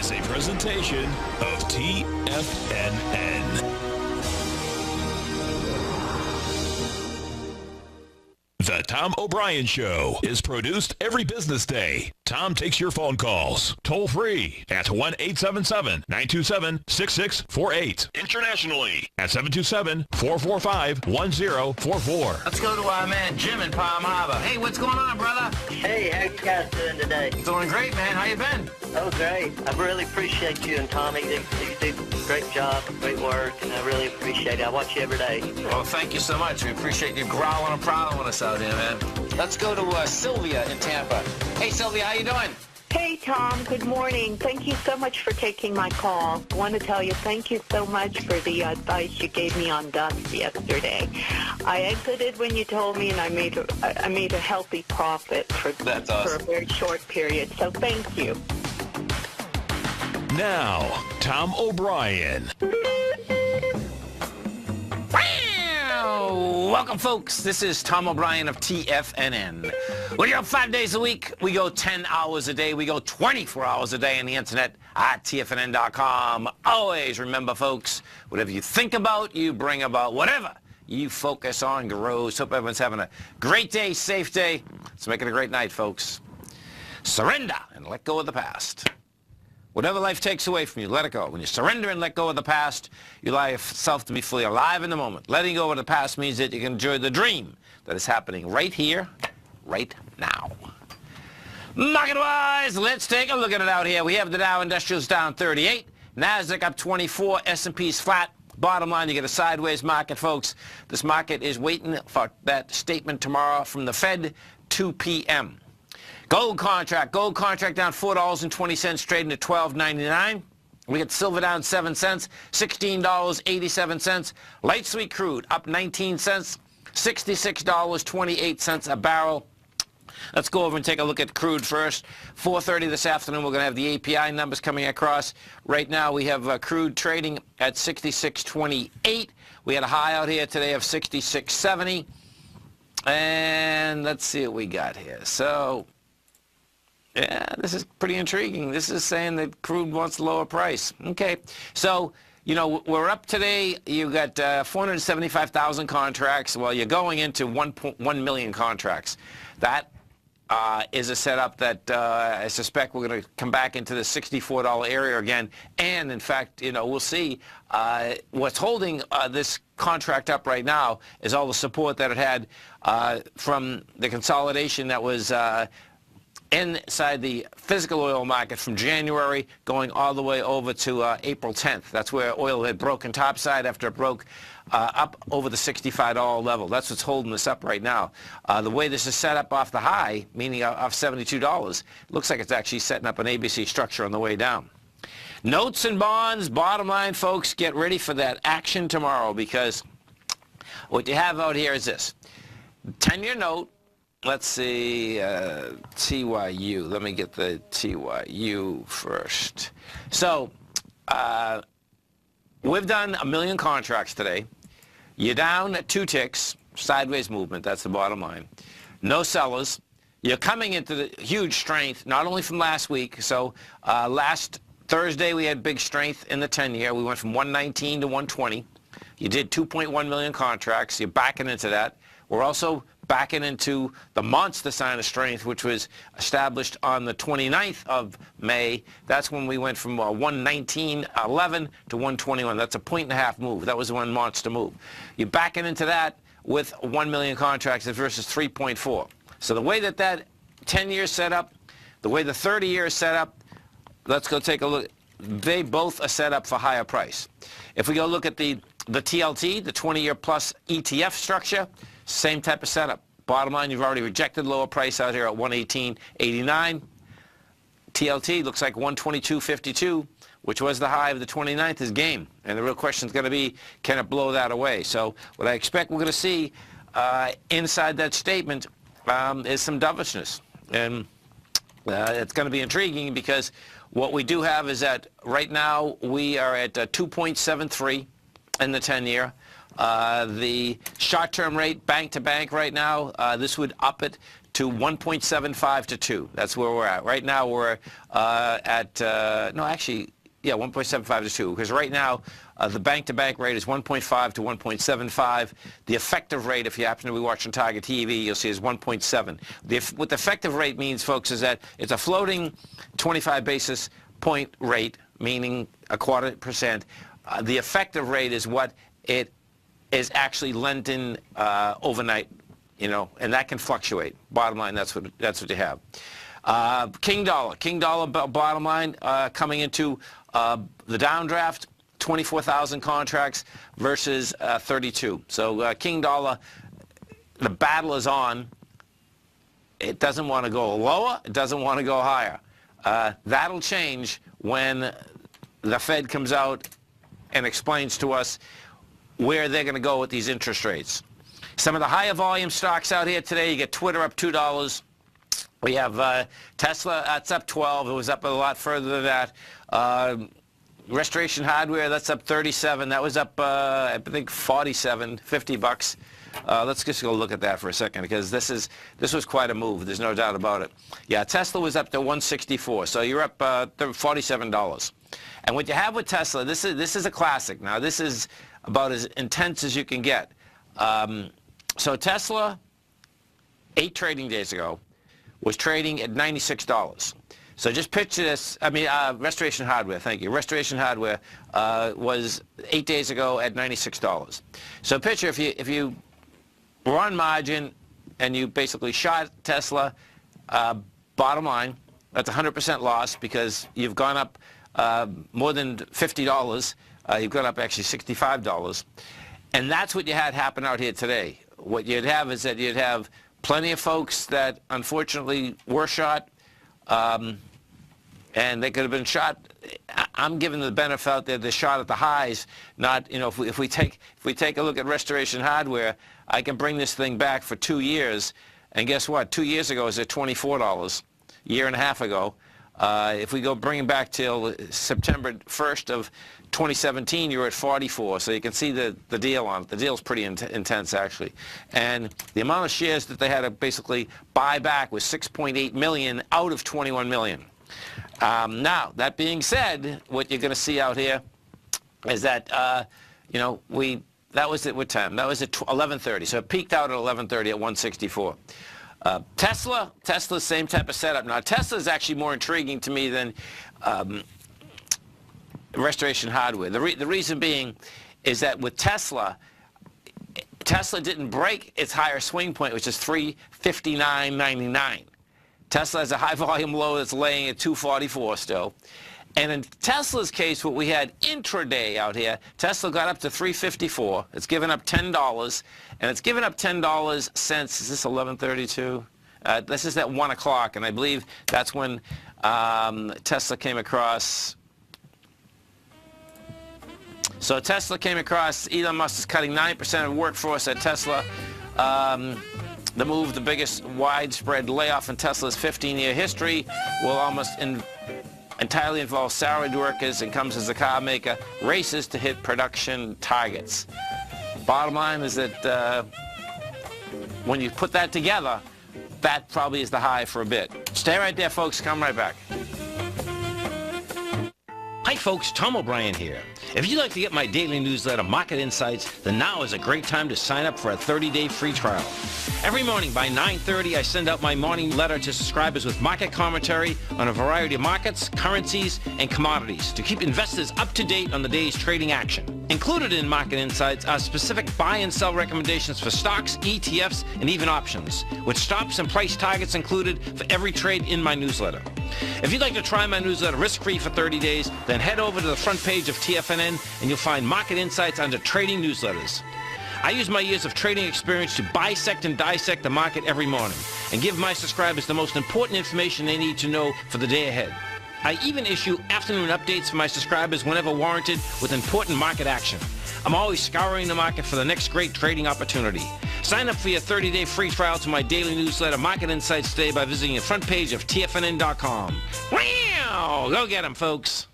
is a presentation of TFNN. The Tom O'Brien Show is produced every business day. Tom takes your phone calls toll free at 1-877-927-6648. Internationally at 727-445-1044. Let's go to our man Jim in Palm Harbor. Hey, what's going on, brother? Hey, how you guys doing today? Doing great, man. How you been? Oh, great. I really appreciate you and Tommy. You do a great job, great work, and I really appreciate it. I watch you every day. Well, thank you so much. We appreciate you growling and prowling with us out here, man. Let's go to Sylvia in Tampa. Hey, Sylvia, how you doing? Hey, Tom. Good morning. Thank you so much for taking my call. I want to tell you thank you so much for the advice you gave me on dust yesterday. I exited when you told me, and I made a healthy profit for a very short period. So thank you. Now, Tom O'Brien. Welcome, folks. This is Tom O'Brien of TFNN. We go 5 days a week. We go 10 hours a day. We go 24 hours a day on the internet at TFNN.com. Always remember, folks, whatever you think about, you bring about. Whatever you focus on grows. Hope everyone's having a great day, safe day. Let's make it a great night, folks. Surrender and let go of the past. Whatever life takes away from you, let it go. When you surrender and let go of the past, you allow yourself to be fully alive in the moment. Letting go of the past means that you can enjoy the dream that is happening right here, right now. Market-wise, let's take a look at it out here. We have the Dow Industrials down 38, NASDAQ up 24, S&P's flat. Bottom line, you get a sideways market, folks. This market is waiting for that statement tomorrow from the Fed, 2 p.m. Gold contract down $4.20, trading at $12.99. We get silver down 7 cents, $16.87. Light sweet crude up 19 cents, $66.28 a barrel. Let's go over and take a look at crude first. 4:30 this afternoon, we're going to have the API numbers coming across. Right now, we have crude trading at 66.28. We had a high out here today of 66.70. And let's see what we got here. So, yeah, this is pretty intriguing. This is saying that crude wants a lower price. Okay, so, you know, we're up today. You got 475,000 contracts. Well, you're going into 1.1 million contracts. That is a setup that I suspect we're going to come back into the $64 area again. And, in fact, you know, we'll see. What's holding this contract up right now is all the support that it had from the consolidation that was inside the physical oil market from January going all the way over to April 10th. That's where oil had broken topside after it broke up over the $65 level. That's what's holding this up right now. The way this is set up off the high, meaning off $72, looks like it's actually setting up an ABC structure on the way down. Notes and bonds, bottom line, folks, get ready for that action tomorrow, because what you have out here is this. 10-year note. Let's see, TYU. Let me get the TYU first. So, we've done 1 million contracts today. You're down 2 ticks, sideways movement, that's the bottom line. No sellers. You're coming into the huge strength, not only from last week. So, last Thursday we had big strength in the 10-year. We went from 119 to 120. You did 2.1 million contracts. You're backing into that. We're also backing into the monster sign of strength, which was established on the 29th of May. That's when we went from 119.11 to 121. That's a 1.5 move. That was one monster move. You're backing into that with 1 million contracts versus 3.4. So the way that 10-year is set up, the way the 30-year is set up, let's go take a look. They both are set up for higher price. If we go look at the TLT, the 20-year plus ETF structure, same type of setup. Bottom line, you've already rejected lower price out here at 118.89. TLT looks like 122.52, which was the high of the 29th, is game. And the real question is going to be, can it blow that away? So what I expect we're going to see inside that statement is some dovishness. And it's going to be intriguing, because what we do have is that right now we are at 2.73 in the 10-year. The short-term rate, bank to bank right now, this would up it to 1.75 to 2. That's where we're at. Right now we're at, no, actually, yeah, 1.75 to 2, because right now the bank-to-bank rate is 1.5 to 1.75. The effective rate, if you happen to be watching Tiger TV, you'll see is 1.7. What the effective rate means, folks, is that it's a floating 25 basis point rate, meaning a 0.25%. The effective rate is what it is actually lent in overnight, you know, and that can fluctuate. Bottom line, that's what you have. King dollar bottom line coming into the downdraft, 24,000 contracts versus 32. So King dollar, the battle is on. It doesn't want to go lower. It doesn't want to go higher. That'll change when the Fed comes out and explains to us where they're going to go with these interest rates. Some of the higher volume stocks out here today, you get Twitter up $2. We have Tesla, that's up 12. It was up a lot further than that. Restoration Hardware, that's up 37. That was up, I think, 47, 50 bucks. Let's just go look at that for a second, because this was quite a move. There's no doubt about it. Yeah, Tesla was up to 164, so you're up $47. And what you have with Tesla, this is a classic. Now, this is about as intense as you can get. So Tesla, 8 trading days ago, was trading at $96. So just picture this. I mean, Restoration Hardware, thank you. Restoration Hardware was 8 days ago at $96. So picture if you were on margin and you basically shot Tesla, bottom line, that's 100% loss, because you've gone up more than $50. You've gone up actually $65. And that's what you had happen out here today. What you'd have is that you'd have plenty of folks that unfortunately were shot, and they could have been shot. I'm giving the benefit that they're shot at the highs, not, you know, if we take a look at Restoration Hardware, I can bring this thing back for 2 years, and guess what? 2 years ago it was at $24, a year and a half ago. If we go bring it back till September 1st of 2017, you're at 44, so you can see the deal on it. The deal's pretty intense, actually. And the amount of shares that they had to basically buy back was 6.8 million out of 21 million. Now, that being said, what you're going to see out here is that, you know, that was at what time? That was at 11:30, so it peaked out at 11:30 at 164. Tesla, same type of setup. Now, Tesla is actually more intriguing to me than Restoration Hardware. The reason being is that with Tesla didn't break its higher swing point, which is 359.99. Tesla has a high volume low that's laying at 244 still. And in Tesla's case, what we had intraday out here, Tesla got up to 354. It's given up $10, and it's given up $10 since, is this 11:32? This is at 1 o'clock, and I believe that's when Tesla came across. So Tesla came across, Elon Musk is cutting 9% of workforce at Tesla. The move, the biggest widespread layoff in Tesla's 15-year history, will almost entirely involve salaried workers and comes as the car maker races to hit production targets. Bottom line is that when you put that together, that probably is the high for a bit. Stay right there, folks. Come right back. Hi folks, Tom O'Brien here. If you'd like to get my daily newsletter, Market Insights, then now is a great time to sign up for a 30-day free trial. Every morning by 9:30, I send out my morning letter to subscribers with market commentary on a variety of markets, currencies, and commodities to keep investors up to date on the day's trading action. Included in Market Insights are specific buy and sell recommendations for stocks, ETFs, and even options, with stops and price targets included for every trade in my newsletter. If you'd like to try my newsletter risk-free for 30 days, then head over to the front page of TFNN and you'll find Market Insights under Trading Newsletters. I use my years of trading experience to bisect and dissect the market every morning and give my subscribers the most important information they need to know for the day ahead. I even issue afternoon updates for my subscribers whenever warranted with important market action. I'm always scouring the market for the next great trading opportunity. Sign up for your 30-day free trial to my daily newsletter, Market Insights, today by visiting the front page of TFNN.com. Wow! Go get 'em, folks.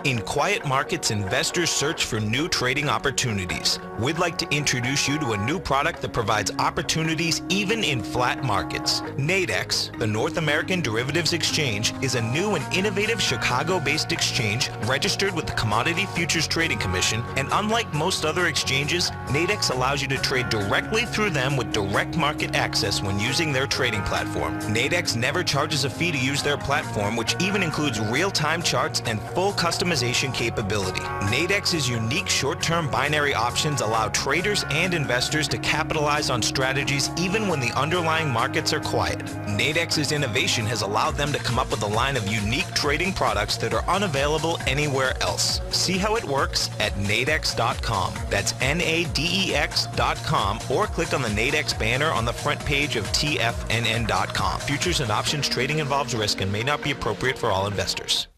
In quiet markets, investors search for new trading opportunities. We'd like to introduce you to a new product that provides opportunities even in flat markets. Nadex, the North American Derivatives Exchange, is a new and innovative Chicago-based exchange registered with the Commodity Futures Trading Commission, and unlike most other exchanges, Nadex allows you to trade directly through them with direct market access when using their trading platform. Nadex never charges a fee to use their platform, which even includes real-time charts and full customization capability. Nadex's unique short-term binary options allow traders and investors to capitalize on strategies even when the underlying markets are quiet. Nadex's innovation has allowed them to come up with a line of unique trading products that are unavailable anywhere else. See how it works at nadex.com. That's NADEX.com, or click on the Nadex banner on the front page of TFNN.com. Futures and options trading involves risk and may not be appropriate for all investors.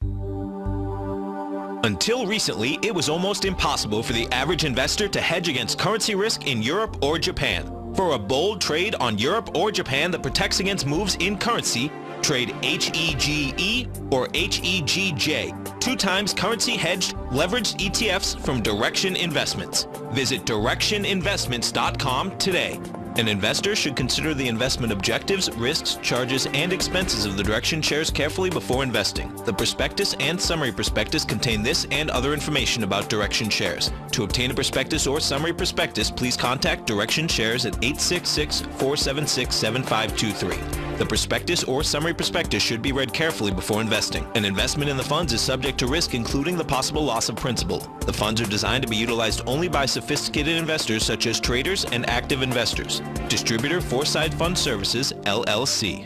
Until recently, it was almost impossible for the average investor to hedge against currency risk in Europe or Japan. For a bold trade on Europe or Japan that protects against moves in currency, trade HEGE or HEGJ, 2 times currency hedged leveraged ETFs from Direction Investments. Visit directioninvestments.com today. An investor should consider the investment objectives, risks, charges, and expenses of the Direction shares carefully before investing. The prospectus and summary prospectus contain this and other information about Direction shares. To obtain a prospectus or summary prospectus, please contact Direction shares at 866-476-7523. The prospectus or summary prospectus should be read carefully before investing. An investment in the funds is subject to risk, including the possible loss of principal. The funds are designed to be utilized only by sophisticated investors such as traders and active investors. Distributor Foreside Fund Services, LLC.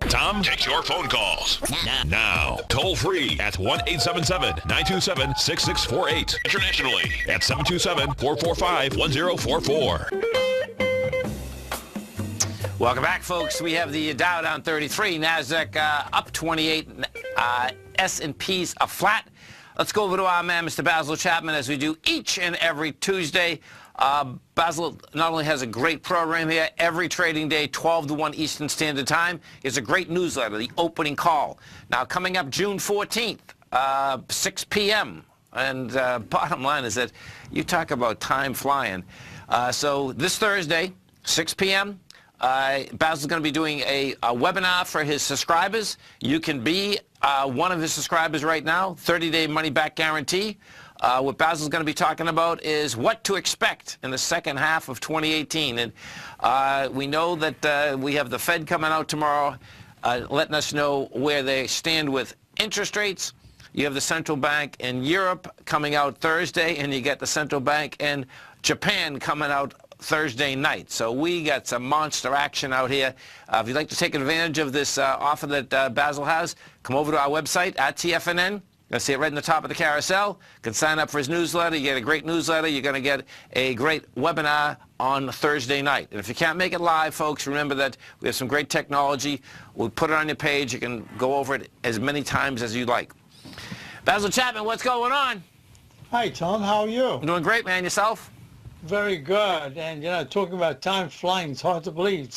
Tom takes your phone calls now. Toll free at 1-877-927-6648. Internationally at 727-445-1044. Welcome back, folks. We have the Dow down 33, NASDAQ up 28, S&P's a flat. Let's go over to our man, Mr. Basil Chapman, as we do each and every Tuesday. Basil not only has a great program here every trading day, 12 to 1 Eastern Standard Time. It's a great newsletter, The Opening Call. Now, coming up June 14th, 6 p.m., and bottom line is that you talk about time flying. So this Thursday, 6 p.m., Basil's going to be doing a webinar for his subscribers. You can be one of his subscribers right now, 30-day money-back guarantee. What Basil's going to be talking about is what to expect in the second half of 2018. And we know that we have the Fed coming out tomorrow letting us know where they stand with interest rates. You have the central bank in Europe coming out Thursday, and you get the central bank in Japan coming out Thursday night. So we got some monster action out here. If you'd like to take advantage of this offer that Basil has, come over to our website at TFNN. You'll see it right in the top of the carousel. You can sign up for his newsletter. You get a great newsletter. You're going to get a great webinar on Thursday night. And if you can't make it live, folks, remember that we have some great technology. We'll put it on your page. You can go over it as many times as you like. Basil Chapman, what's going on? Hi, Tom. How are you? Doing great, man. Yourself? Very good. And, you know, talking about time flying, it's hard to believe.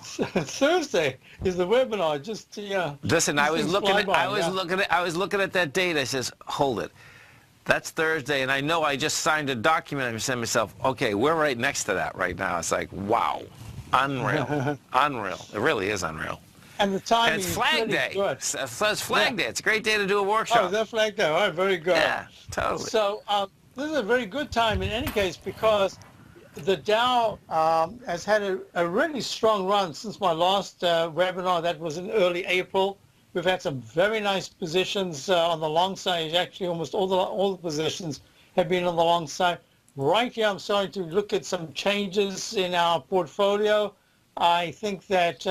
Thursday is the webinar. Just, listen, I was looking at that date. I says, hold it. That's Thursday, and I know I just signed a document. I said to myself, okay, we're right next to that right now. It's like, wow, unreal, unreal. It really is unreal. And the timing and it's Flag is Day. Good. So it's Flag Day. It's a great day to do a workshop. Oh, that's Flag Day. All right, very good. Yeah, totally. So this is a very good time in any case because the Dow has had a really strong run since my last webinar. That was in early April. We've had some very nice positions on the long side. Actually, almost all the positions have been on the long side. Right here, I'm starting to look at some changes in our portfolio. I think that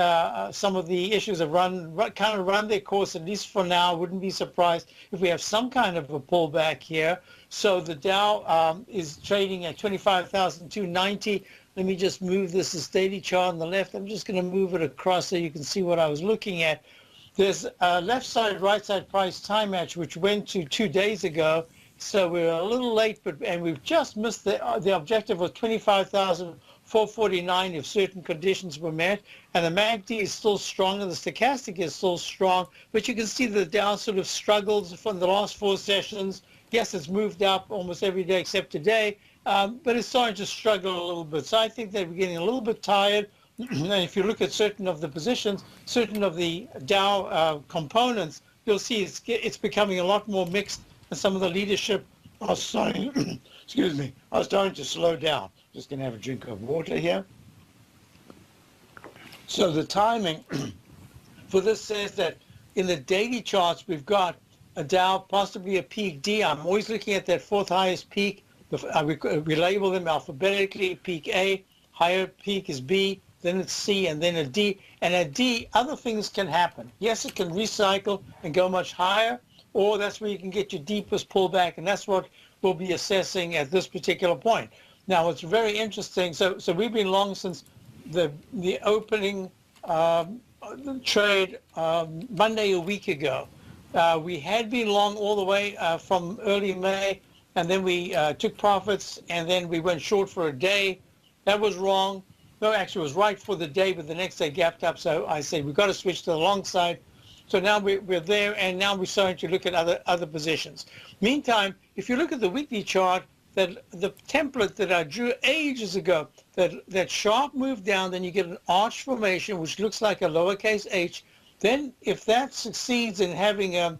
some of the issues have kind of run their course, at least for now. I wouldn't be surprised if we have some kind of a pullback here. So the Dow is trading at 25,290. Let me just move this daily chart on the left. I'm just going to move it across so you can see what I was looking at. There's a left side, right side price time match, which went to 2 days ago. So we're a little late, and we've just missed the objective of 25,000. 449 if certain conditions were met, and the MACD is still strong, and the stochastic is still strong, but you can see the Dow sort of struggles from the last 4 sessions. Yes, it's moved up almost every day except today, but it's starting to struggle a little bit. So I think that we're getting a little bit tired. And if you look at certain of the positions, certain of the Dow components, you'll see it's becoming a lot more mixed, and some of the leadership are starting, excuse me, are starting to slow down. Just going to have a drink of water here. So the timing for this says that in the daily charts, we've got a Dow, possibly a peak D. I'm always looking at that 4th highest peak. We label them alphabetically, peak A, higher peak is B, then it's C, and then a D. And at D, other things can happen. Yes, it can recycle and go much higher, or that's where you can get your deepest pullback, and that's what we'll be assessing at this particular point. Now, it's very interesting. So we've been long since the opening trade Monday a week ago. We had been long all the way from early May, and then we took profits, and then we went short for a day. That was wrong. No, actually, it was right for the day, but the next day gapped up. So I said, we've got to switch to the long side. So now we're there, and now we're starting to look at other positions. Meantime, if you look at the weekly chart, that the template that I drew ages ago, that sharp move down, then you get an arch formation, which looks like a lowercase h. Then if that succeeds in having a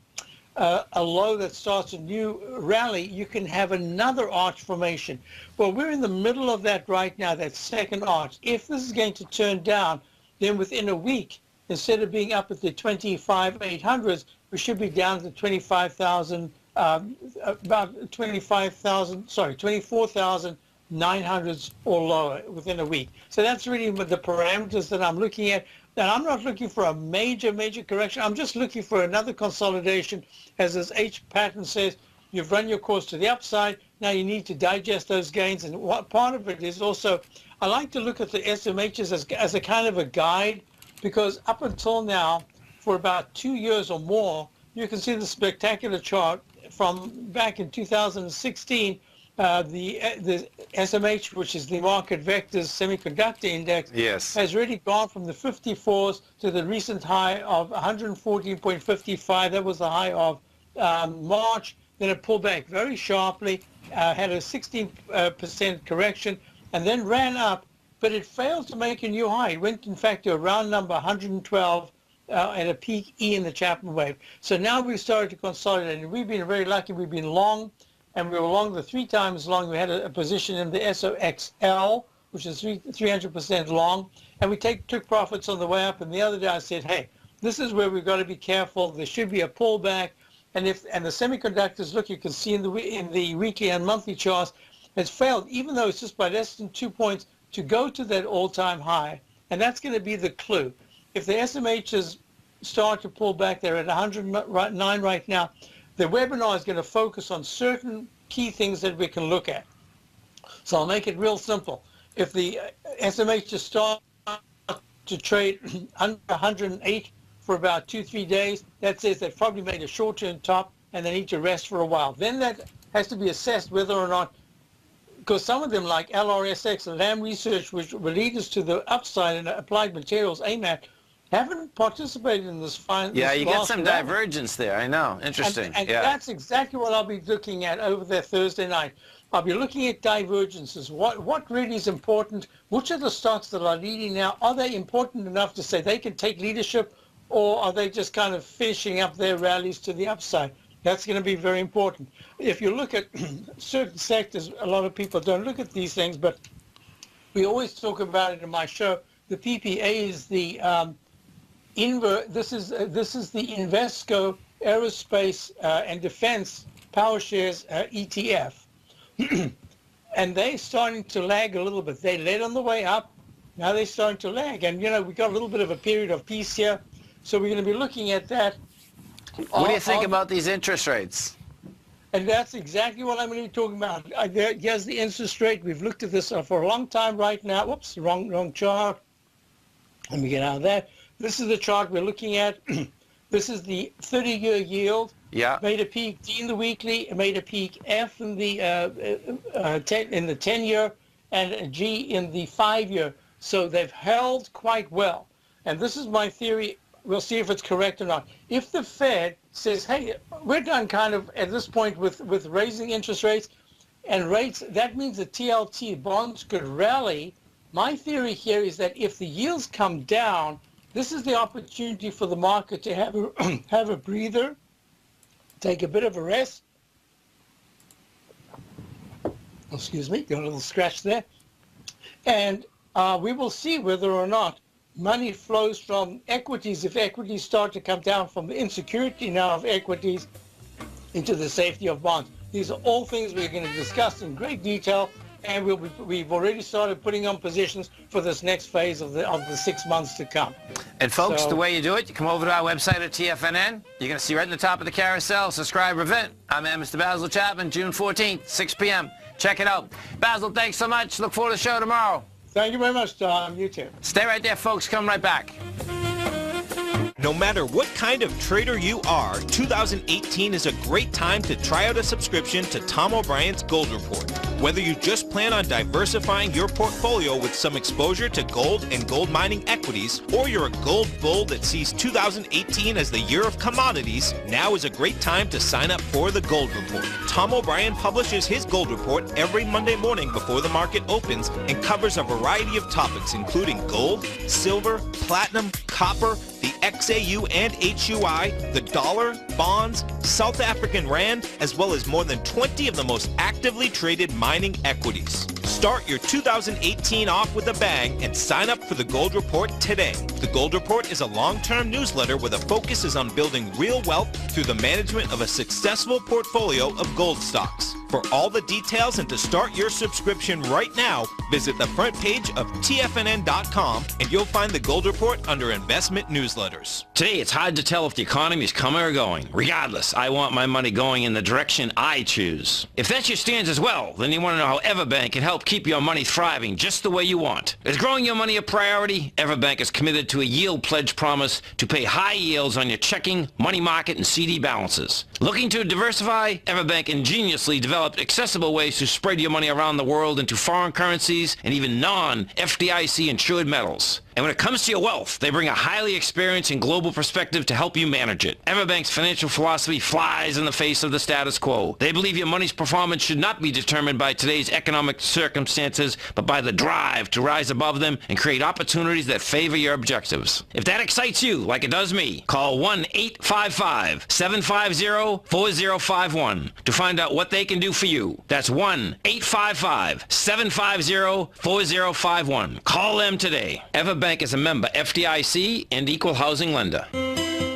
low that starts a new rally, you can have another arch formation. Well, we're in the middle of that right now, that second arch. If this is going to turn down, then within a week, instead of being up at the 25,800s, we should be down to 25,000, about 24,900s or lower within a week. So that's really the parameters that I'm looking at. And I'm not looking for a major correction. I'm just looking for another consolidation. As this H pattern says, you've run your course to the upside. Now you need to digest those gains. And what part of it is also, I like to look at the SMHs as a kind of a guide, because up until now, for about 2 years or more, you can see the spectacular chart from back in 2016. The SMH, which is the Market Vectors Semiconductor Index, Yes. has really gone from the 54s to the recent high of 114.55. That was the high of March. Then it pulled back very sharply, had a 16% correction, and then ran up, but it failed to make a new high. It went, in fact, to a round number 112 at a peak E in the Chapman wave. So now we've started to consolidate, and we've been very lucky. We've been long, and we were long the 3 times long. We had a position in the SOXL, which is 300% long, and we took profits on the way up. And the other day I said, hey, this is where we've got to be careful. There should be a pullback. And the semiconductors, look, you can see in the weekly and monthly charts, has failed, even though it's just by less than 2 points, to go to that all-time high. And that's going to be the clue. If the SMHs start to pull back, they're at 109 right now, the webinar is going to focus on certain key things that we can look at. So I'll make it real simple. If the SMH just starts to trade under 108 for about 2-3 days, that says they've probably made a short-term top and they need to rest for a while. Then that has to be assessed whether or not, because some of them like LRSX and Lam Research, which were leaders to the upside in Applied Materials, AMAT, haven't participated in this final. Yeah, you get some divergence there. I know. Interesting. And yeah. That's exactly what I'll be looking at over there Thursday night. I'll be looking at divergences. What really is important? Which are the stocks that are leading now? Are they important enough to say they can take leadership, or are they just kind of finishing up their rallies to the upside? That's going to be very important. If you look at certain sectors, a lot of people don't look at these things, but we always talk about it in my show. The PPA is the this is the Invesco Aerospace and Defense Power Shares ETF. And they're starting to lag a little bit. They led on the way up. Now they're starting to lag. And, you know, we got a little bit of a period of peace here. So we're going to be looking at that. What do you think about these interest rates? And that's exactly what I'm going to be talking about. Here's the interest rate. We've looked at this for a long time right now. Whoops, wrong chart. Let me get out of that. This is the chart we're looking at. This is the 30-year yield. Yeah. Made a peak D in the weekly. It made a peak F in the 10-year, and a G in the 5-year. So they've held quite well. And this is my theory. We'll see if it's correct or not. If the Fed says, hey, we're done kind of at this point with raising interest rates and rates, that means the TLT bonds could rally. My theory here is that if the yields come down, this is the opportunity for the market to have a breather, take a bit of a rest. Excuse me, got a little scratch there. And we will see whether or not money flows from equities, if equities start to come down from the insecurity now of equities into the safety of bonds. These are all things we're going to discuss in great detail, and we've already started putting on positions for this next phase of the 6 months to come. And folks, So, the way you do it, you come over to our website at TFNN. You're going to see right in the top of the carousel, subscriber event. I'm Mr. Basil Chapman, June 14th, 6 p.m. Check it out. Basil, thanks so much. Look forward to the show tomorrow. Thank you very much, Tom. You too. Stay right there, folks. Come right back. No matter what kind of trader you are, 2018 is a great time to try out a subscription to Tom O'Brien's Gold Report. Whether you just plan on diversifying your portfolio with some exposure to gold and gold mining equities, or you're a gold bull that sees 2018 as the year of commodities, now is a great time to sign up for the Gold Report. Tom O'Brien publishes his Gold Report every Monday morning before the market opens and covers a variety of topics including gold, silver, platinum, copper, the XAU and HUI, the dollar, bonds, South African rand, as well as more than 20 of the most actively traded mining equities. Start your 2018 off with a bang and sign up for the Gold Report today. The Gold Report is a long-term newsletter where the focus is on building real wealth through the management of a successful portfolio of gold stocks. For all the details and to start your subscription right now, visit the front page of TFNN.com and you'll find the Gold Report under Investment Newsletters. Today, it's hard to tell if the economy is coming or going. Regardless, I want my money going in the direction I choose. If that's your stance as well, then you want to know how Everbank can help keep your money thriving just the way you want. Is growing your money a priority? Everbank is committed to a yield pledge promise to pay high yields on your checking, money market, and CD balances. Looking to diversify? Everbank ingeniously developed accessible ways to spread your money around the world into foreign currencies and even non-FDIC insured metals. And when it comes to your wealth, they bring a highly experienced and global perspective to help you manage it. Everbank's financial philosophy flies in the face of the status quo. They believe your money's performance should not be determined by today's economic circumstances, but by the drive to rise above them and create opportunities that favor your objectives. If that excites you, like it does me, call 1-855-750-4051 to find out what they can do for you. That's 1-855-750-4051. Call them today. Everbank is a member FDIC and equal housing lender.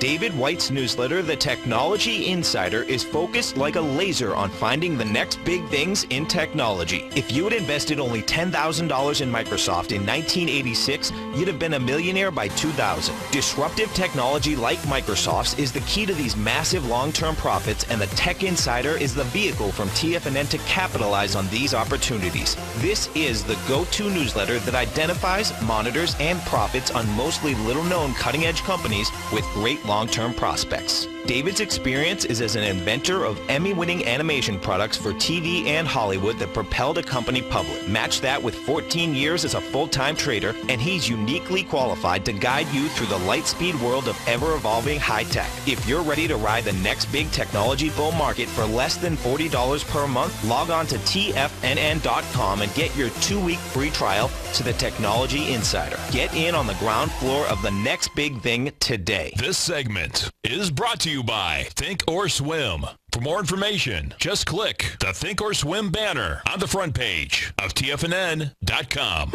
David White's newsletter, The Technology Insider, is focused like a laser on finding the next big things in technology. If you had invested only $10,000 in Microsoft in 1986, you'd have been a millionaire by 2000. Disruptive technology like Microsoft's is the key to these massive long-term profits, and the Tech Insider is the vehicle from TFNN to capitalize on these opportunities. This is the go-to newsletter that identifies, monitors, and profits on mostly little-known cutting-edge companies with great long-term prospects. David's experience is as an inventor of Emmy-winning animation products for TV and Hollywood that propelled a company public. Match that with 14 years as a full-time trader, and he's uniquely qualified to guide you through the light-speed world of ever-evolving high-tech. If you're ready to ride the next big technology bull market for less than $40 per month, log on to TFNN.com and get your 2-week free trial to the Technology Insider. Get in on the ground floor of the next big thing today. This segment is brought to you by Think or Swim. For more information, just click the Think or Swim banner on the front page of TFNN.com.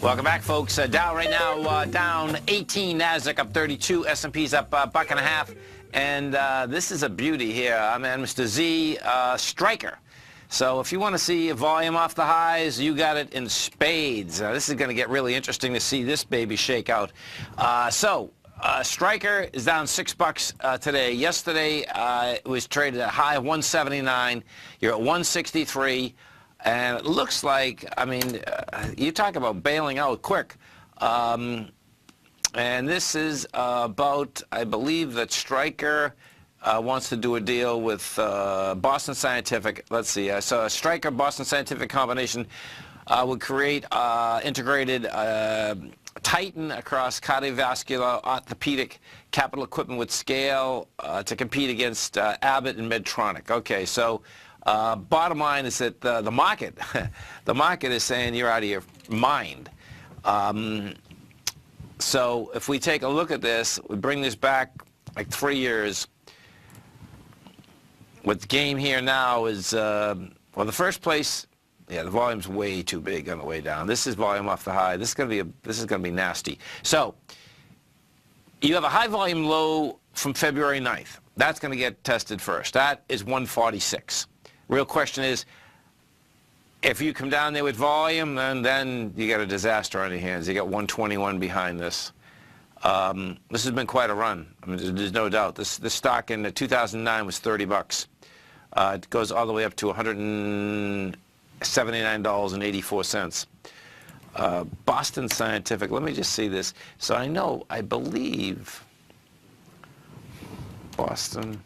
Welcome back, folks. Dow right now down 18, NASDAQ up 32, S&P's up $1.50. And this is a beauty here. I'm Mr. Z Striker. So if you want to see volume off the highs, you got it in spades. This is going to get really interesting to see this baby shake out. Striker is down $6 today. Yesterday it was traded at a high of 179. You're at 163. And it looks like, I mean, you talk about bailing out quick. And this is about, I believe that Striker wants to do a deal with Boston Scientific. Let's see. So a Stryker Boston Scientific combination would create integrated Titan across cardiovascular, orthopedic, capital equipment with scale to compete against Abbott and Medtronic. Okay, so bottom line is that the market, the market is saying you're out of your mind. So if we take a look at this, we bring this back like 3 years. What the game here now is, well, the first place, yeah, the volume's way too big on the way down. This is volume off the high. This is gonna be nasty. So you have a high volume low from February 9th. That's gonna get tested first. That is 146. Real question is, if you come down there with volume, then you got a disaster on your hands. You got 121 behind this. This has been quite a run. I mean, there's no doubt. This stock in 2009 was 30 bucks. It goes all the way up to $179.84. Boston Scientific, let me just see this. So I believe Boston.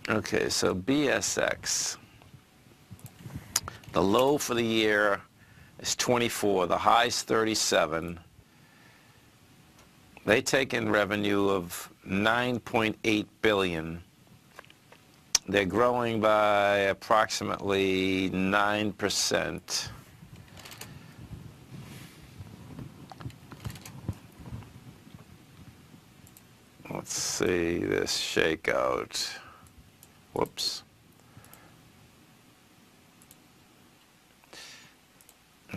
Okay, so BSX. The low for the year is 24. The high is 37. They take in revenue of $9.8 billion. They're growing by approximately 9%. Let's see this shakeout. Whoops.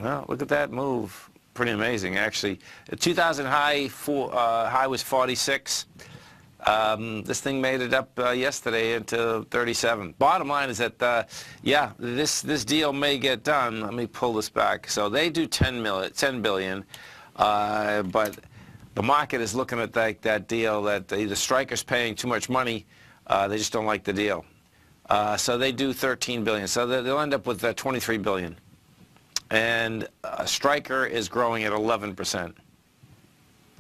Well, look at that move. Pretty amazing, actually. The 2000 high was 46. This thing made it up yesterday into 37. Bottom line is that, yeah, this deal may get done. Let me pull this back. So they do 10 billion, but the market is looking at that deal that the Stryker's paying too much money. They just don't like the deal. So they do 13 billion. So they'll end up with 23 billion. And Stryker is growing at 11%.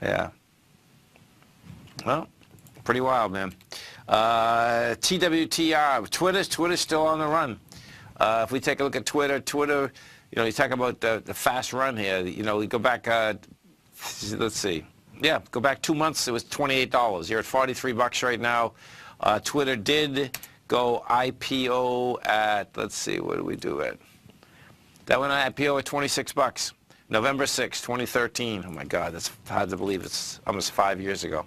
Yeah. Well, pretty wild, man. TWTR, Twitter's still on the run. If we take a look at Twitter, you talk about the fast run here. We go back, let's see. Yeah, go back 2 months, it was $28. You're at 43 bucks right now. Twitter did go IPO at, let's see, what did we do at? That went on IPO at 26 bucks. November 6, 2013. Oh my God, that's hard to believe. It's almost 5 years ago.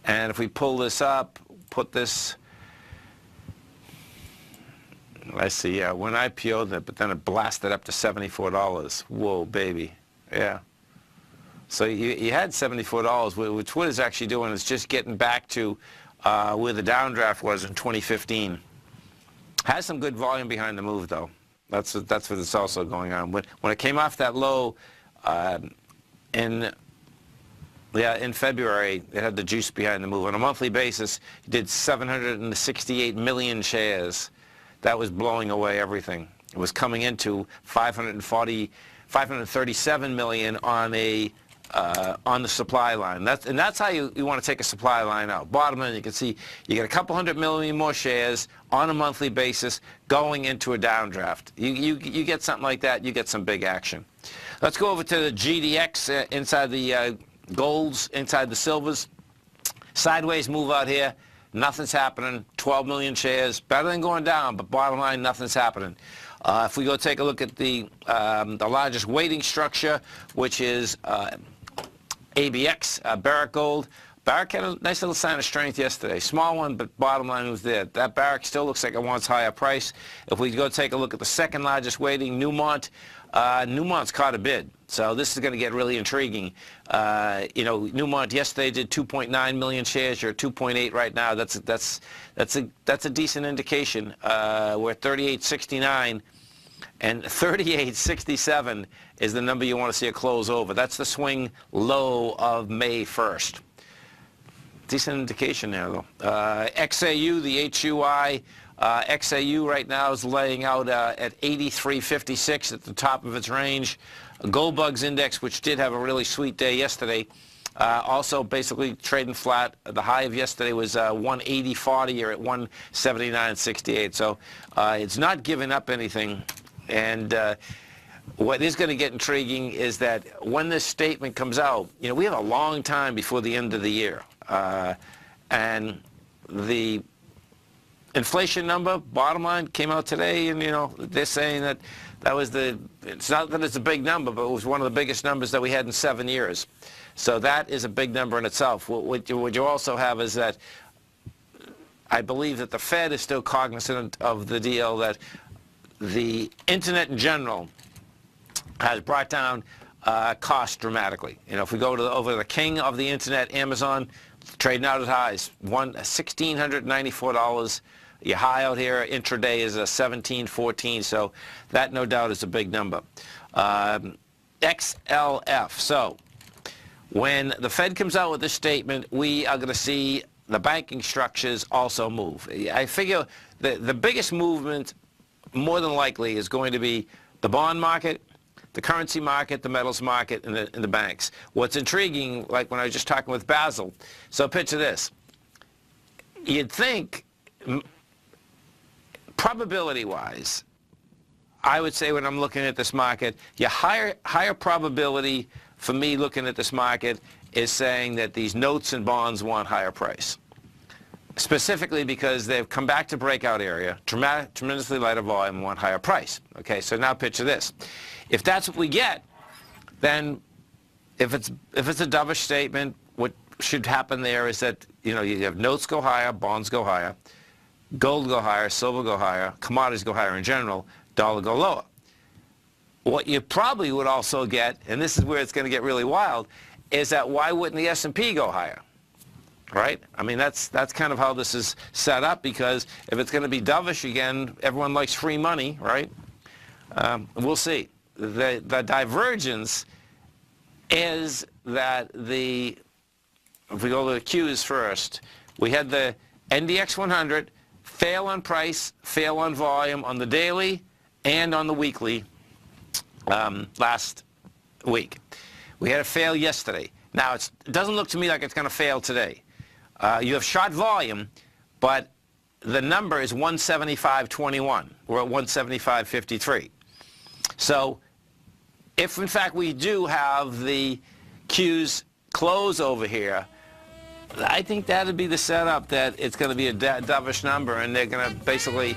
And if we pull this up, put this, I see, yeah, when IPO'd it, but then it blasted up to $74. Whoa, baby. Yeah. So you had $74. What Twitter's actually doing is just getting back to where the downdraft was in 2015. Has some good volume behind the move, though. That's what it's also going on. When it came off that low in February, it had the juice behind the move. On a monthly basis, it did 768 million shares. That was blowing away everything. It was coming into 537 million on the supply line. That's how you want to take a supply line out. Bottom line, you can see you get a couple 100 million more shares on a monthly basis going into a downdraft. You get something like that, you get some big action. Let's go over to the GDX inside the golds, inside the silvers. Sideways move out here. Nothing's happening. 12 million shares. Better than going down, but bottom line, nothing's happening. If we go take a look at the largest weighting structure, which is ABX, Barrick Gold. Barrick had a nice little sign of strength yesterday. Small one, but bottom line was there. That Barrick still looks like it wants higher price. If we go take a look at the second largest weighting, Newmont, Newmont's caught a bid. So this is going to get really intriguing. Newmont yesterday did 2.9 million shares. You're at 2.8 right now. That's a decent indication. We're at 38.69. And 38.67 is the number you want to see it close over. That's the swing low of May 1st. Decent indication there, though. XAU, the HUI, XAU right now is laying out at 83.56 at the top of its range. Gold Bugs Index, which did have a really sweet day yesterday, Also basically trading flat. The high of yesterday was 180.40. You're at 179.68. So it's not giving up anything. And what is going to get intriguing is that when this statement comes out, you know, we have a long time before the end of the year. And the inflation number, bottom line, came out today, and, you know, they're saying that that was it's not that it's a big number, but it was one of the biggest numbers that we had in 7 years. So that is a big number in itself. What you also have is that I believe that the Fed is still cognizant of the deal that the internet in general has brought down costs dramatically. You know, if we go to over the king of the internet, Amazon, trading out at highs, $1,694. Your high out here intraday is a 17.14, so that no doubt is a big number. XLF. So when the Fed comes out with this statement, we are going to see the banking structures also move. I figure the biggest movement, more than likely, is going to be the bond market, the currency market, the metals market, and the banks. What's intriguing, like when I was just talking with Basil, so picture this. You'd think, probability-wise, I would say when I'm looking at this market, your higher probability for me looking at this market is saying that these notes and bonds want higher price. Specifically because they've come back to breakout area, tremendously lighter volume, want higher price. Okay, so now picture this. If that's what we get, then if it's a dovish statement, what should happen there is that, you know, you have notes go higher, bonds go higher, gold go higher, silver go higher, commodities go higher in general, dollar go lower. What you probably would also get, and this is where it's going to get really wild, is that why wouldn't the S&P go higher? Right? I mean, that's kind of how this is set up, because if it's going to be dovish again, everyone likes free money, right? We'll see. The divergence is that if we go to the Qs first, we had the NDX 100 fail on price, fail on volume on the daily and on the weekly last week. We had a fail yesterday. Now, it doesn't look to me like it's going to fail today. You have short volume, but the number is 175.21. We're at 175.53. So if, in fact, we do have the Qs close over here, I think that would be the setup that it's going to be a dovish number, and they're going to basically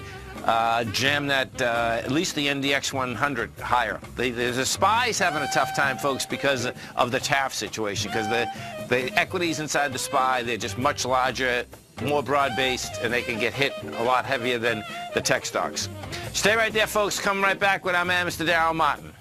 jam that, at least the NDX 100 higher. The SPY's having a tough time, folks, because of the tariff situation, because the equities inside the SPY, they're just much larger, more broad-based, and they can get hit a lot heavier than the tech stocks. Stay right there, folks. Coming right back with our man, Mr. Darryl Martin.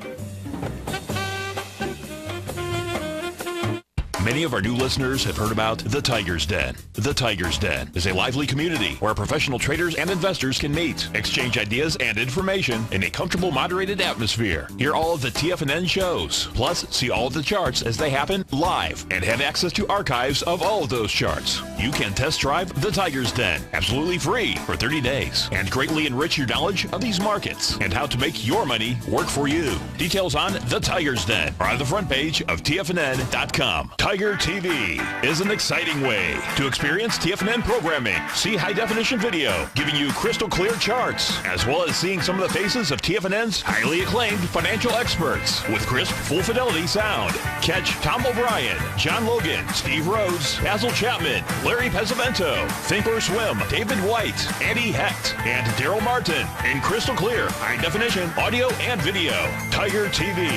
Many of our new listeners have heard about The Tiger's Den. The Tiger's Den is a lively community where professional traders and investors can meet, exchange ideas and information in a comfortable, moderated atmosphere. Hear all of the TFNN shows, plus see all of the charts as they happen live and have access to archives of all of those charts. You can test drive The Tiger's Den absolutely free for 30 days and greatly enrich your knowledge of these markets and how to make your money work for you. Details on The Tiger's Den are on the front page of TFNN.com. Tiger TV is an exciting way to experience TFNN programming. See high-definition video giving you crystal clear charts, as well as seeing some of the faces of TFNN's highly acclaimed financial experts with crisp, full-fidelity sound. Catch Tom O'Brien, John Logan, Steve Rhodes, Basil Chapman, Larry Pesavento, Think or Swim, David White, Andy Hecht, and Darryl Martin in crystal clear, high-definition audio and video. Tiger TV,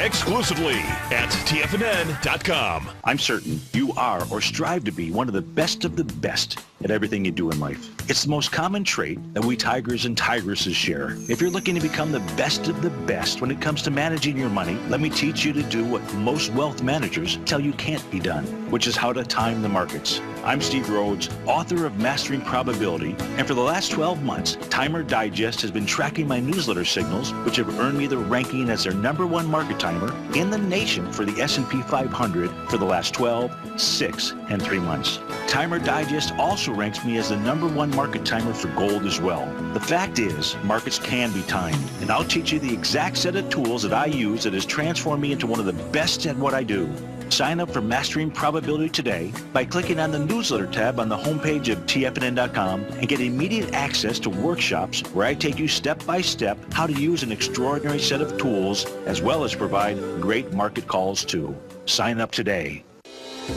exclusively at TFNN.com. I'm certain you are or strive to be one of the best at everything you do in life. It's the most common trait that we tigers and tigresses share. If you're looking to become the best of the best when it comes to managing your money, let me teach you to do what most wealth managers tell you can't be done, which is how to time the markets. I'm Steve Rhodes, author of Mastering Probability, and for the last 12 months, Timer Digest has been tracking my newsletter signals, which have earned me the ranking as their #1 market timer in the nation for the S&P 500 for the last 12, 6, and 3 months. Timer Digest also ranks me as the #1 market timer for gold as well. The fact is, markets can be timed, and I'll teach you the exact set of tools that I use that has transformed me into one of the best at what I do. Sign up for Mastering Probability today by clicking on the newsletter tab on the homepage of TFNN.com and get immediate access to workshops where I take you step by step how to use an extraordinary set of tools as well as provide great market calls too. Sign up today.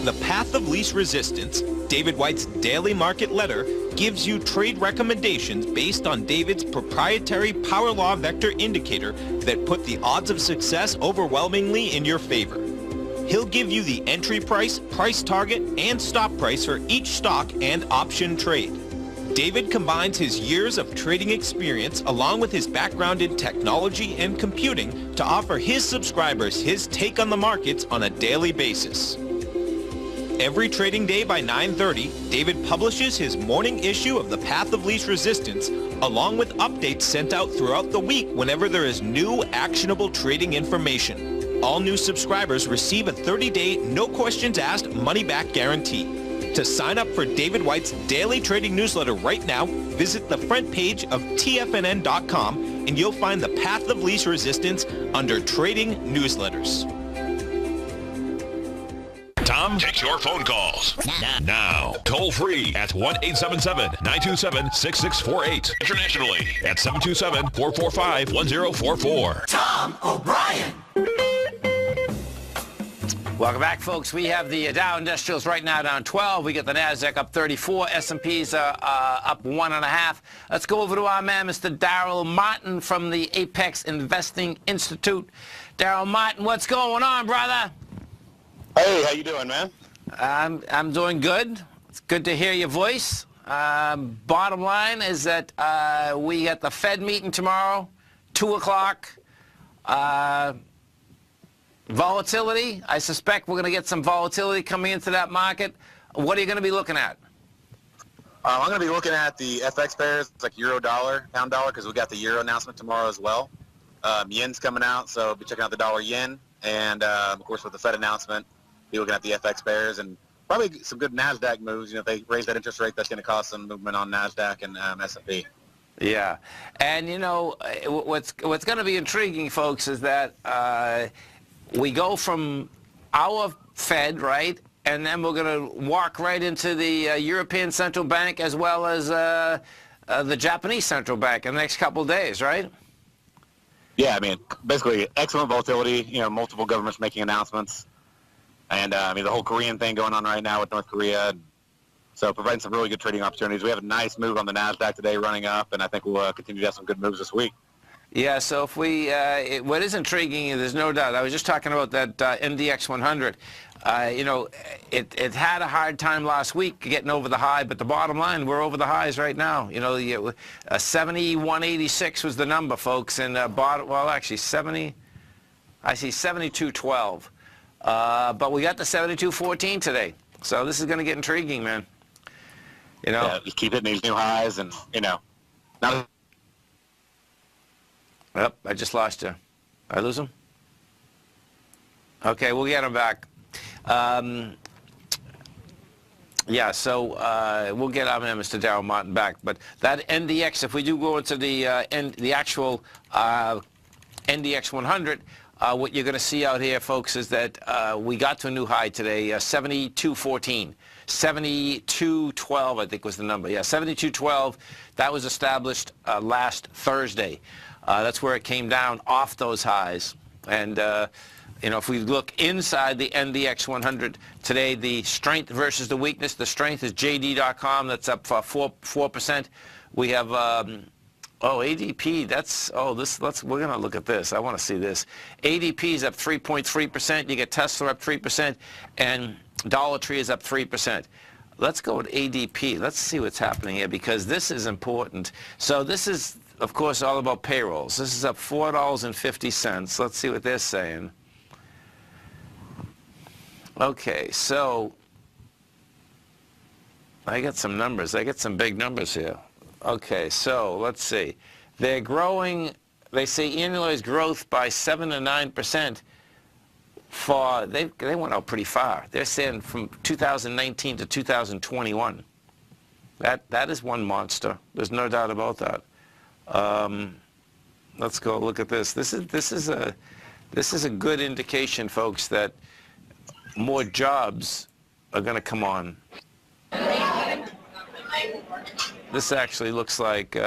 The Path of Least Resistance, David White's daily market letter, gives you trade recommendations based on David's proprietary Power Law Vector indicator that put the odds of success overwhelmingly in your favor. He'll give you the entry price, price target, and stop price for each stock and option trade. David combines his years of trading experience along with his background in technology and computing to offer his subscribers his take on the markets on a daily basis. Every trading day by 9:30, David publishes his morning issue of The Path of Least Resistance, along with updates sent out throughout the week whenever there is new actionable trading information. All new subscribers receive a 30-day, no questions asked, money-back guarantee. To sign up for David White's daily trading newsletter right now, visit the front page of TFNN.com and you'll find The Path of Least Resistance under Trading Newsletters. Tom takes your phone calls now. Toll free at 1-877-927-6648. Internationally at 727-445-1044. Tom O'Brien. Welcome back, folks. We have the Dow Industrials right now down 12. We got the NASDAQ up 34. S&P's up 1.5. Let's go over to our man, Mr. Darrell Martin from the Apex Investing Institute. Darrell Martin, what's going on, brother? Hey, how you doing, man? I'm doing good. It's good to hear your voice. Bottom line is that we got the Fed meeting tomorrow, 2 o'clock. Volatility, I suspect we're going to get some volatility coming into that market. What are you going to be looking at? I'm going to be looking at the FX pairs, it's like euro dollar, pound dollar, because we got the euro announcement tomorrow as well. Yen's coming out, so I'll be checking out the dollar yen. And, of course, with the Fed announcement, be looking at the FX pairs and probably some good NASDAQ moves. You know, if they raise that interest rate, that's going to cause some movement on NASDAQ and S&P. Yeah. And, you know, what's going to be intriguing, folks, is that we go from our Fed, right, and then we're going to walk right into the European Central Bank as well as the Japanese Central Bank in the next couple of days, right? Yeah, I mean, basically excellent volatility, you know, multiple governments making announcements. And, I mean, the whole Korean thing going on right now with North Korea. So providing some really good trading opportunities. We have a nice move on the NASDAQ today running up, and I think we'll continue to have some good moves this week. Yeah, so if we, what is intriguing, there's no doubt, I was just talking about that NDX 100. You know, it had a hard time last week getting over the high, but the bottom line, we're over the highs right now. You know, 71.86 was the number, folks, and well, actually 70, I see 72.12. But we got the 72.14 today, so this is going to get intriguing, man. You know, yeah, just keep hitting these new highs, and you know, not. Yep, I just lost you. I lose him? Okay, we'll get him back. Yeah, so we'll get our man, Mr. Darrell Martin, back. But that NDX, if we do go into the actual NDX 100, what you're going to see out here, folks, is that we got to a new high today, 72.14. 72.12, I think was the number. Yeah, 72.12. That was established last Thursday. That's where it came down off those highs. And, you know, if we look inside the NDX 100 today, the strength versus the weakness, the strength is JD.com. That's up 4%. We have, ADP, that's, we're going to look at this. I want to see this. ADP is up 3.3%. You get Tesla up 3%. And Dollar Tree is up 3%. Let's go with ADP. Let's see what's happening here because this is important. So this is, of course, all about payrolls. This is up $4.50. Let's see what they're saying. Okay, so I got some numbers. I get some big numbers here. Okay, so let's see. They're growing, they say annualized growth by 7 to 9%. They went out pretty far. They're saying from 2019 to 2021. That is one monster. There's no doubt about that. Let's go look at this. This is a good indication, folks, that more jobs are going to come on. This actually looks like we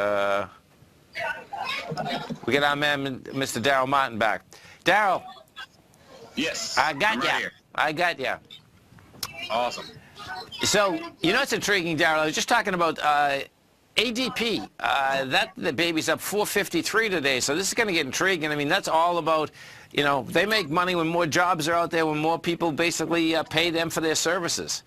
get our man, Mr. Darryl Martin, back. Darryl. Yes. I got I'm ya. right here. I got ya. Awesome. So, you know, it's intriguing, Darryl. I was just talking about ADP. The baby's up 453 today, so this is going to get intriguing. I mean, that's all about, you know, they make money when more jobs are out there, when more people basically pay them for their services.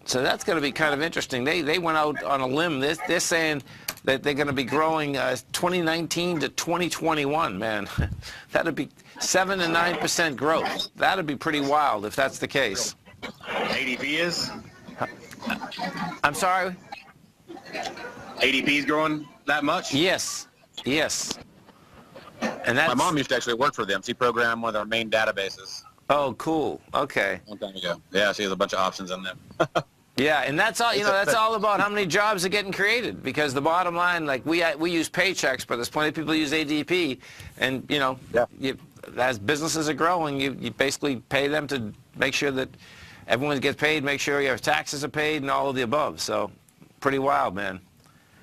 So that's going to be kind of interesting. They went out on a limb. They're saying that they're going to be growing 2019 to 2021, man. That'd be 7 to 9% growth. That'd be pretty wild if that's the case. ADP is? I'm sorry? ADP is growing that much? Yes. Yes. And that's... My mom used to actually work for them. She programmed one of their main databases. Oh, cool. Okay. Long time ago. Yeah, she has a bunch of options in them. Yeah, and that's all. You know, that's all about how many jobs are getting created. Because the bottom line, like we use paychecks, but there's plenty of people who use ADP, and you know, as businesses are growing, you basically pay them to make sure that everyone gets paid, make sure your taxes are paid, and all of the above. So, pretty wild, man.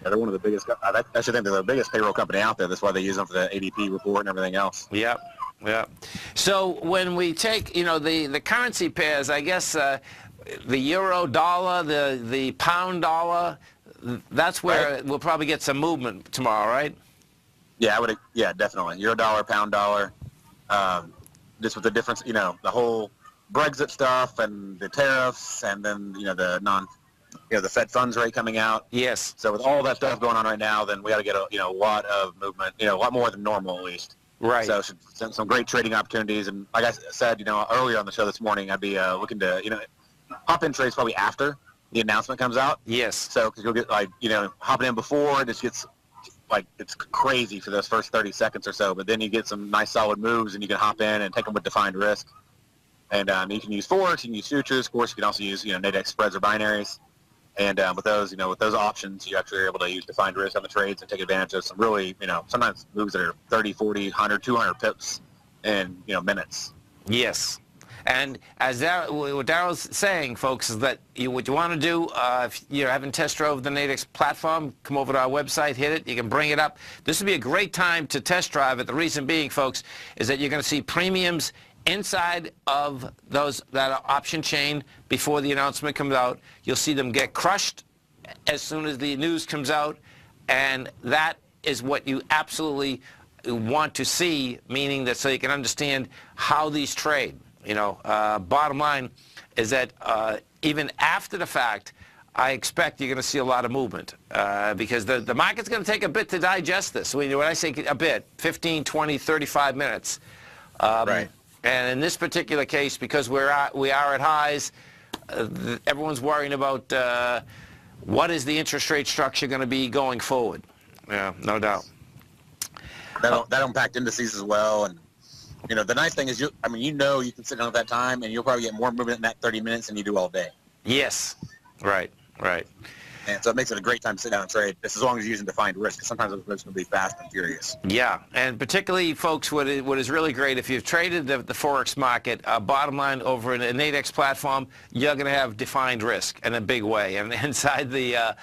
Yeah, they're one of the biggest. I actually think they're the biggest payroll company out there. That's why they use them for the ADP report and everything else. Yep. Yeah. So when we take, you know, the currency pairs, I guess the euro dollar, the pound dollar, that's where we'll probably get some movement tomorrow, right? Yeah, yeah, definitely. Euro dollar, pound dollar. Just with the difference, you know, the whole Brexit stuff and the tariffs, and then the Fed funds rate coming out. Yes. So with all that stuff going on right now, then we got to get a lot of movement, a lot more than normal at least. Right. So some great trading opportunities, and like I said, earlier on the show this morning, I'd be looking to, hop in trades probably after the announcement comes out. Yes. So because you'll get hopping in before, it just gets it's crazy for those first 30 seconds or so, but then you get some nice solid moves, and you can hop in and take them with defined risk. And you can use forex, you can use futures, of course, you can also use NADEX spreads or binaries. And with those, with those options, you actually are able to use defined risk on the trades and take advantage of some really, sometimes moves that are 30, 40, 100, 200 pips in, minutes. Yes. And as what Darryl's saying, folks, is that what you want to do, if you haven't test drove the NADEX platform, come over to our website, hit it. You can bring it up. This would be a great time to test drive it. The reason being, folks, is that you're going to see premiums inside of that option chain before the announcement comes out. You'll see them get crushed as soon as the news comes out, and that is what you absolutely want to see, meaning that so you can understand how these trade. Bottom line is that even after the fact, I expect you're going to see a lot of movement because the market's going to take a bit to digest this. When I say a bit, 15, 20, 35 minutes. Right. And in this particular case, because we are at highs, everyone's worrying about what is the interest rate structure going to be going forward. Yeah, no doubt. That'll impact indices as well. And, the nice thing is, you can sit down at that time, and you'll probably get more movement in that 30 minutes than you do all day. Yes. Right. And so it makes it a great time to sit down and trade, just as long as you're using defined risk, because sometimes those moves can be fast and furious. Yeah, and particularly, folks, what is really great, if you've traded the Forex market, bottom line, over in an NADEX platform, you're going to have defined risk in a big way. And inside the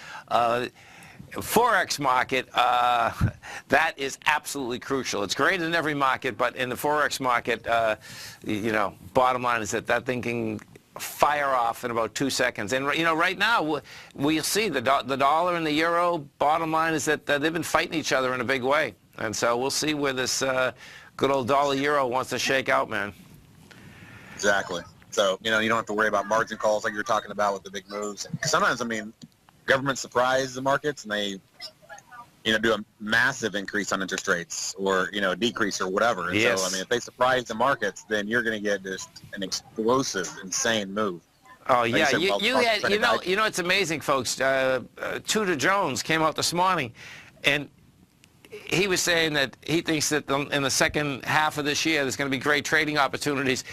Forex market, that is absolutely crucial. It's great in every market, but in the Forex market, bottom line is that thing can fire off in about 2 seconds. And right now we'll see the dollar and the euro. Bottom line is that they've been fighting each other in a big way, and so we'll see where this good old dollar euro wants to shake out, man. Exactly. So you don't have to worry about margin calls like you were talking about with the big moves. Because sometimes governments surprise the markets, and they do a massive increase on interest rates or a decrease or whatever. And yes. So if they surprise the markets, then you're going to get just an explosive, insane move. Oh yeah, it's amazing, folks. Tudor Jones came out this morning, and he was saying that he thinks that in the second half of this year there's going to be great trading opportunities.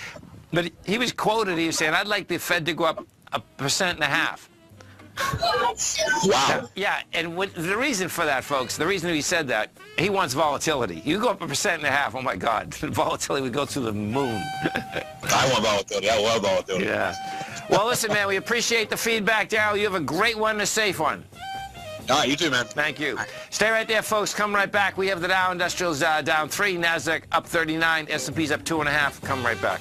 But he was quoted. He was saying, "I'd like the Fed to go up 1.5%." Wow. Yeah, and the reason for that, folks, the reason he said that, he wants volatility. You go up 1.5%, oh my God, volatility would go through the moon. I want volatility. I love volatility. Yeah. Well, listen, man, we appreciate the feedback, Darryl. You have a great one and a safe one. All right, you too, man. Thank you. Stay right there, folks. Come right back. We have the Dow Industrials down 3, NASDAQ up 39, S&P's up 2.5. Come right back.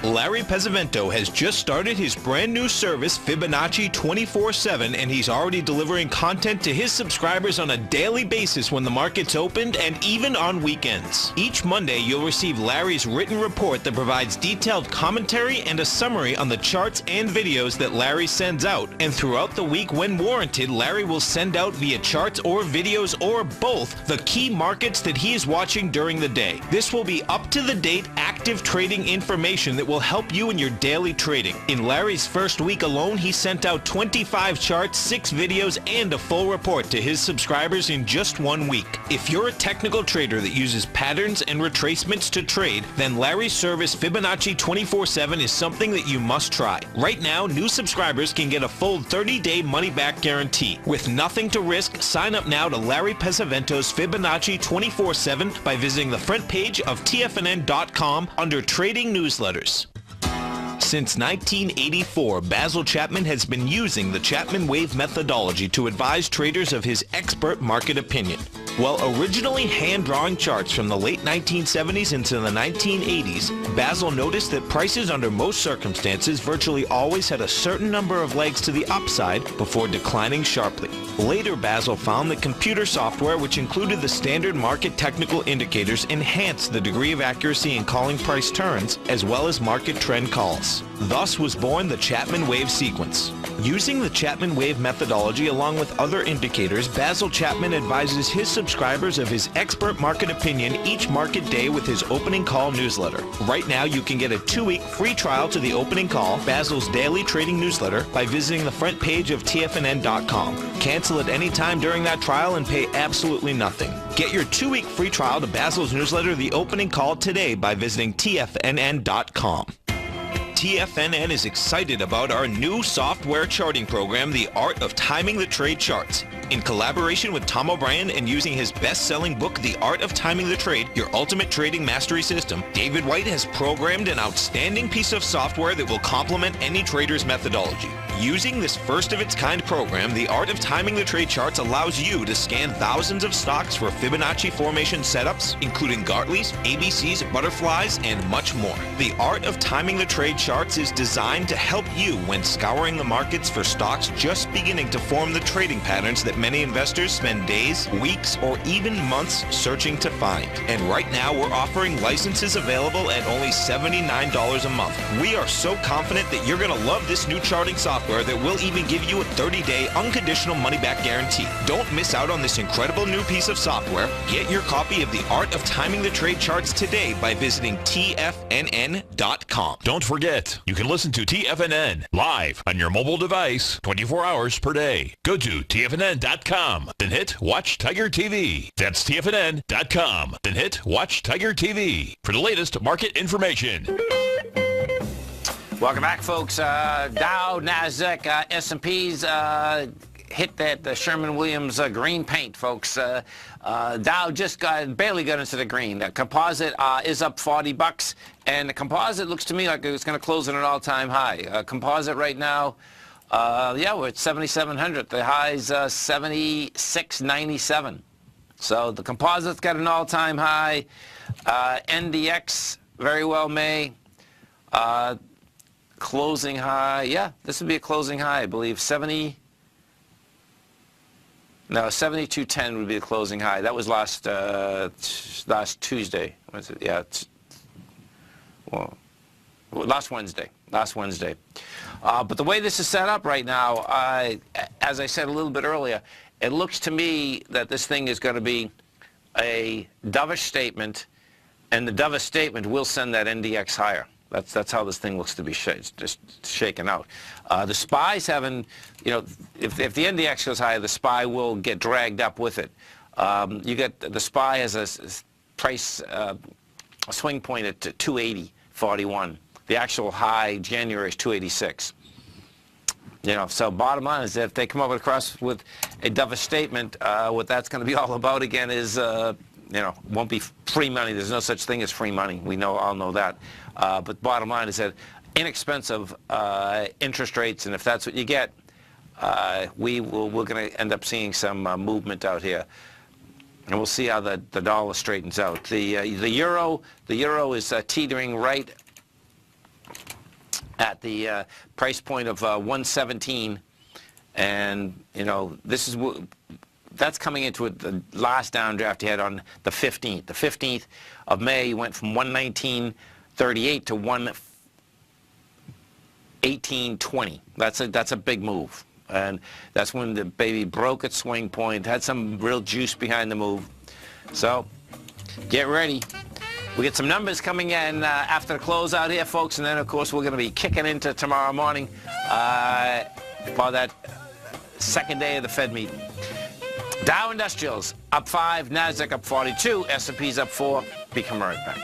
Larry Pesavento has just started his brand new service, Fibonacci 24/7, and he's already delivering content to his subscribers on a daily basis when the market's opened and even on weekends. Each Monday, you'll receive Larry's written report that provides detailed commentary and a summary on the charts and videos that Larry sends out. And throughout the week, when warranted, Larry will send out via charts or videos or both the key markets that he is watching during the day. This will be up-to-the-date, active trading information that will help you in your daily trading. In Larry's first week alone, he sent out 25 charts, 6 videos, and a full report to his subscribers in just 1 week. If you're a technical trader that uses patterns and retracements to trade, then Larry's service Fibonacci 24/7 is something that you must try. Right now, new subscribers can get a full 30-day money-back guarantee. With nothing to risk, sign up now to Larry Pesavento's Fibonacci 24/7 by visiting the front page of TFNN.com under Trading Newsletters. Since 1984, Basil Chapman has been using the Chapman Wave methodology to advise traders of his expert market opinion. While originally hand-drawing charts from the late 1970s into the 1980s, Basil noticed that prices under most circumstances virtually always had a certain number of legs to the upside before declining sharply. Later, Basil found that computer software, which included the standard market technical indicators, enhanced the degree of accuracy in calling price turns, as well as market trend calls. Thus was born the Chapman Wave sequence. Using the Chapman Wave methodology along with other indicators, Basil Chapman advises his subscribers of his expert market opinion each market day with his opening call newsletter. Right now, you can get a 2-week free trial to the opening call, Basil's daily trading newsletter, by visiting the front page of TFNN.com. Cancel at any time during that trial and pay absolutely nothing. Get your 2-week free trial to Basil's newsletter, The Opening Call, today by visiting TFNN.com. TFNN is excited about our new software charting program, The Art of Timing the Trade Charts. In collaboration with Tom O'Brien and using his best-selling book, The Art of Timing the Trade, Your Ultimate Trading Mastery System, David White has programmed an outstanding piece of software that will complement any trader's methodology. Using this first-of-its-kind program, The Art of Timing the Trade Charts allows you to scan thousands of stocks for Fibonacci formation setups, including Gartley's, ABC's, butterflies, and much more. The Art of Timing the Trade Charts is designed to help you when scouring the markets for stocks just beginning to form the trading patterns that many investors spend days, weeks, or even months searching to find. And right now, we're offering licenses available at only $79 a month. We are so confident that you're going to love this new charting software that will even give you a 30-day unconditional money-back guarantee. Don't miss out on this incredible new piece of software. Get your copy of The Art of Timing the Trade Charts today by visiting TFNN.com. Don't forget, you can listen to TFNN live on your mobile device 24 hours per day. Go to TFNN.com, then hit Watch Tiger TV. That's TFNN.com, then hit Watch Tiger TV for the latest market information. Welcome back, folks. Dow, NASDAQ, S&Ps hit that Sherman-Williams green paint, folks. Dow just barely got into the green. The composite is up $40, and the composite looks to me like it's going to close at an all-time high. Composite right now, yeah, we're at 7,700. The high's 76.97. So the composite's got an all-time high. NDX very well may. Closing high, yeah, this would be a closing high, I believe. 72.10 would be the closing high. That was last Tuesday. Was it? Yeah, well, last Wednesday. But the way this is set up right now, as I said a little bit earlier, it looks to me that this thing is going to be a dovish statement, and the dovish statement will send that NDX higher. That's how this thing looks to be just shaken out. The SPY's having, you know, if the NDX goes higher, the SPY will get dragged up with it. You get the SPY has a price a swing point at 280.41. The actual high January is 286. You know, so bottom line is if they come up across with a dovish statement, what that's going to be all about again is, you know, won't be free money. There's no such thing as free money. We all know that. But bottom line is that inexpensive interest rates, and if that's what you get, we're going to end up seeing some movement out here. And we'll see how the dollar straightens out. The euro is teetering right at the price point of 117, and you know that's coming into it. The last downdraft you had on the 15th. The 15th of May, you went from 119.38 to 118.20. That's a big move, and that's when the baby broke its swing point. Had some real juice behind the move. So get ready. We get some numbers coming in after the close out here, folks, and then, of course, we're going to be kicking into tomorrow morning for that second day of the Fed meeting. Dow Industrials up 5, NASDAQ up 42, S&P's up 4. Be coming right back.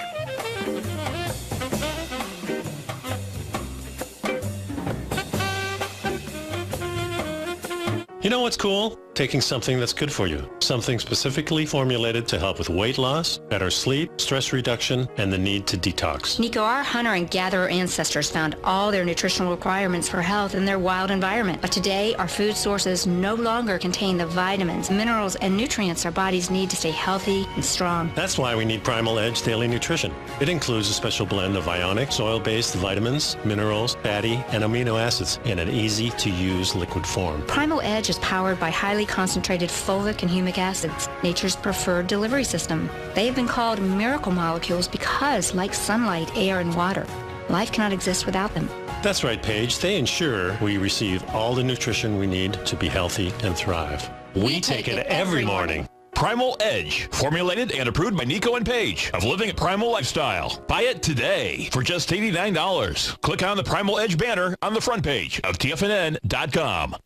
You know what's cool? Taking something that's good for you. Something specifically formulated to help with weight loss, better sleep, stress reduction, and the need to detox. Nico, our hunter and gatherer ancestors found all their nutritional requirements for health in their wild environment. But today, our food sources no longer contain the vitamins, minerals, and nutrients our bodies need to stay healthy and strong. That's why we need Primal Edge Daily Nutrition. It includes a special blend of ionic, oil-based vitamins, minerals, fatty, and amino acids in an easy-to-use liquid form. Primal Edge is powered by highly concentrated fulvic and humic acids, nature's preferred delivery system. They have been called miracle molecules because, like sunlight, air, and water, life cannot exist without them. That's right, Paige. They ensure we receive all the nutrition we need to be healthy and thrive. We take it every morning. Primal Edge, formulated and approved by Nico and Paige of Living a Primal Lifestyle. Buy it today for just $89. Click on the Primal Edge banner on the front page of TFNN.com.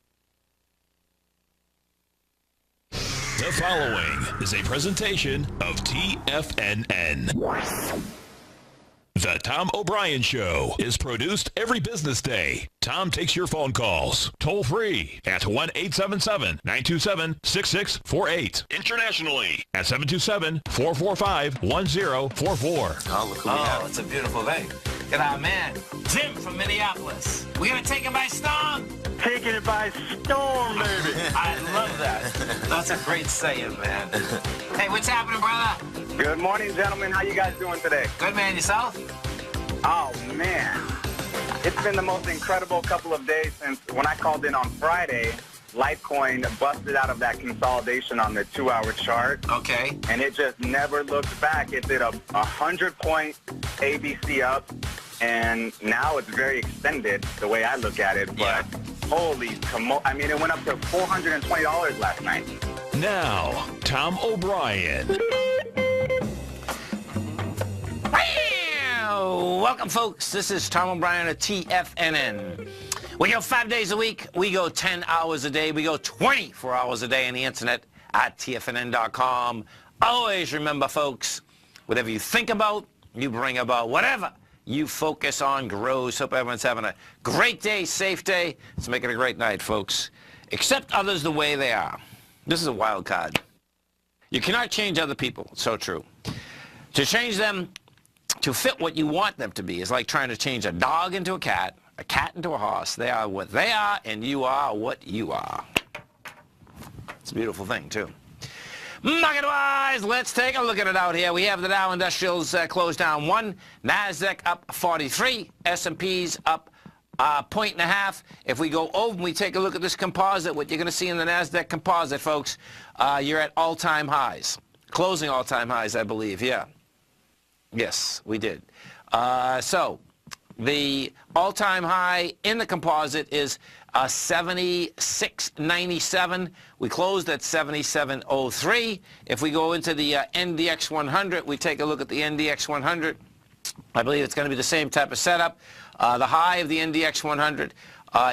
The following is a presentation of TFNN. The Tom O'Brien Show is produced every business day. Tom takes your phone calls toll free at 1-877-927-6648. Internationally at 727-445-1044. Oh, look who we have. It's a beautiful day. Get our man, Tim from Minneapolis. We're going to take it by storm. Taking it by storm, baby. I love that. That's a great saying, man. Hey, what's happening, brother? Good morning, gentlemen. How you guys doing today? Good, man. Yourself? Oh, man. It's been the most incredible couple of days since when I called in on Friday, Litecoin busted out of that consolidation on the 2-hour chart. Okay. And it just never looked back. It did a 100-point ABC up, and now it's very extended the way I look at it. But holy I mean, it went up to $420 last night. Now, Tom O'Brien. Welcome, folks. This is Tom O'Brien at TFNN. We go 5 days a week. We go 10 hours a day. We go 24 hours a day on the internet at TFNN.com. Always remember, folks, whatever you think about, you bring about. Whatever you focus on grows. Hope everyone's having a great day, safe day. Let's make it a great night, folks. Accept others the way they are. This is a wild card. You cannot change other people. It's so true. To change them to fit what you want them to be is like trying to change a dog into a cat into a horse. They are what they are, and you are what you are. It's a beautiful thing, too. Market-wise, let's take a look at it out here. We have the Dow Industrials closed down 1, NASDAQ up 43, S&P's up 1.5. If we go over and we take a look at this composite, what you're going to see in the NASDAQ composite, folks, you're at all-time highs. Closing all-time highs, I believe, yeah. Yes, we did. So the all-time high in the composite is 76.97. We closed at 77.03. If we go into the NDX 100, we take a look at the NDX 100. I believe it's going to be the same type of setup. The high of the NDX 100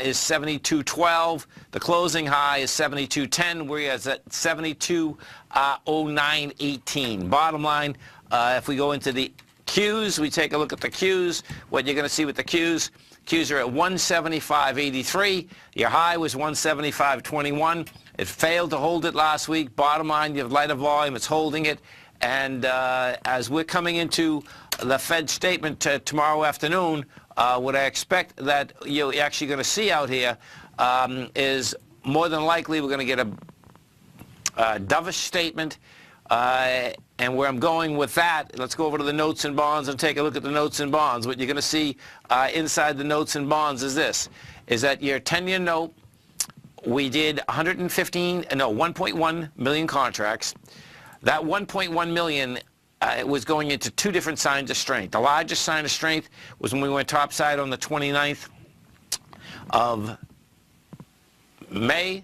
is 72.12. The closing high is 72.10. We're at 72.09.18. Bottom line, if we go into the Qs, we take a look at the Qs. What you're going to see with the Qs, Qs are at 175.83. Your high was 175.21. It failed to hold it last week. Bottom line, you have lighter volume. It's holding it. And as we're coming into the Fed statement tomorrow afternoon, what I expect that you're actually going to see out here is more than likely we're going to get a dovish statement. And where I'm going with that, let's go over to the notes and bonds and take a look at the notes and bonds. What you're going to see inside the notes and bonds is this, is that your 10-year note, we did 1.1 million contracts. That 1.1 million was going into two different signs of strength. The largest sign of strength was when we went topside on the 29th of May.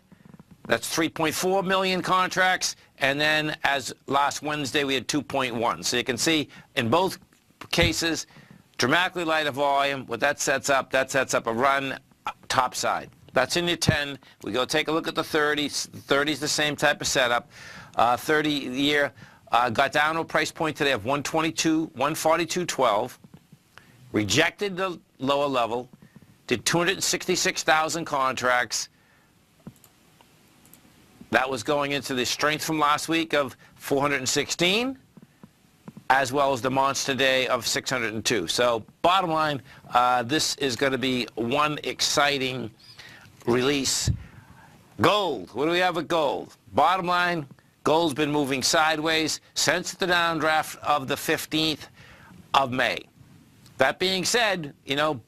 That's 3.4 million contracts. And then as last Wednesday, we had 2.1. So you can see in both cases, dramatically lighter volume. What that sets up a run topside. That's in your 10. We go take a look at the 30. 30 is the same type of setup. 30-year got down to a price point today of 142.12. Rejected the lower level. Did 266,000 contracts. That was going into the strength from last week of 416, as well as the monster day of 602. So bottom line, this is going to be one exciting release. Gold. What do we have with gold? Bottom line, gold's been moving sideways since the downdraft of the 15th of May. That being said, you know,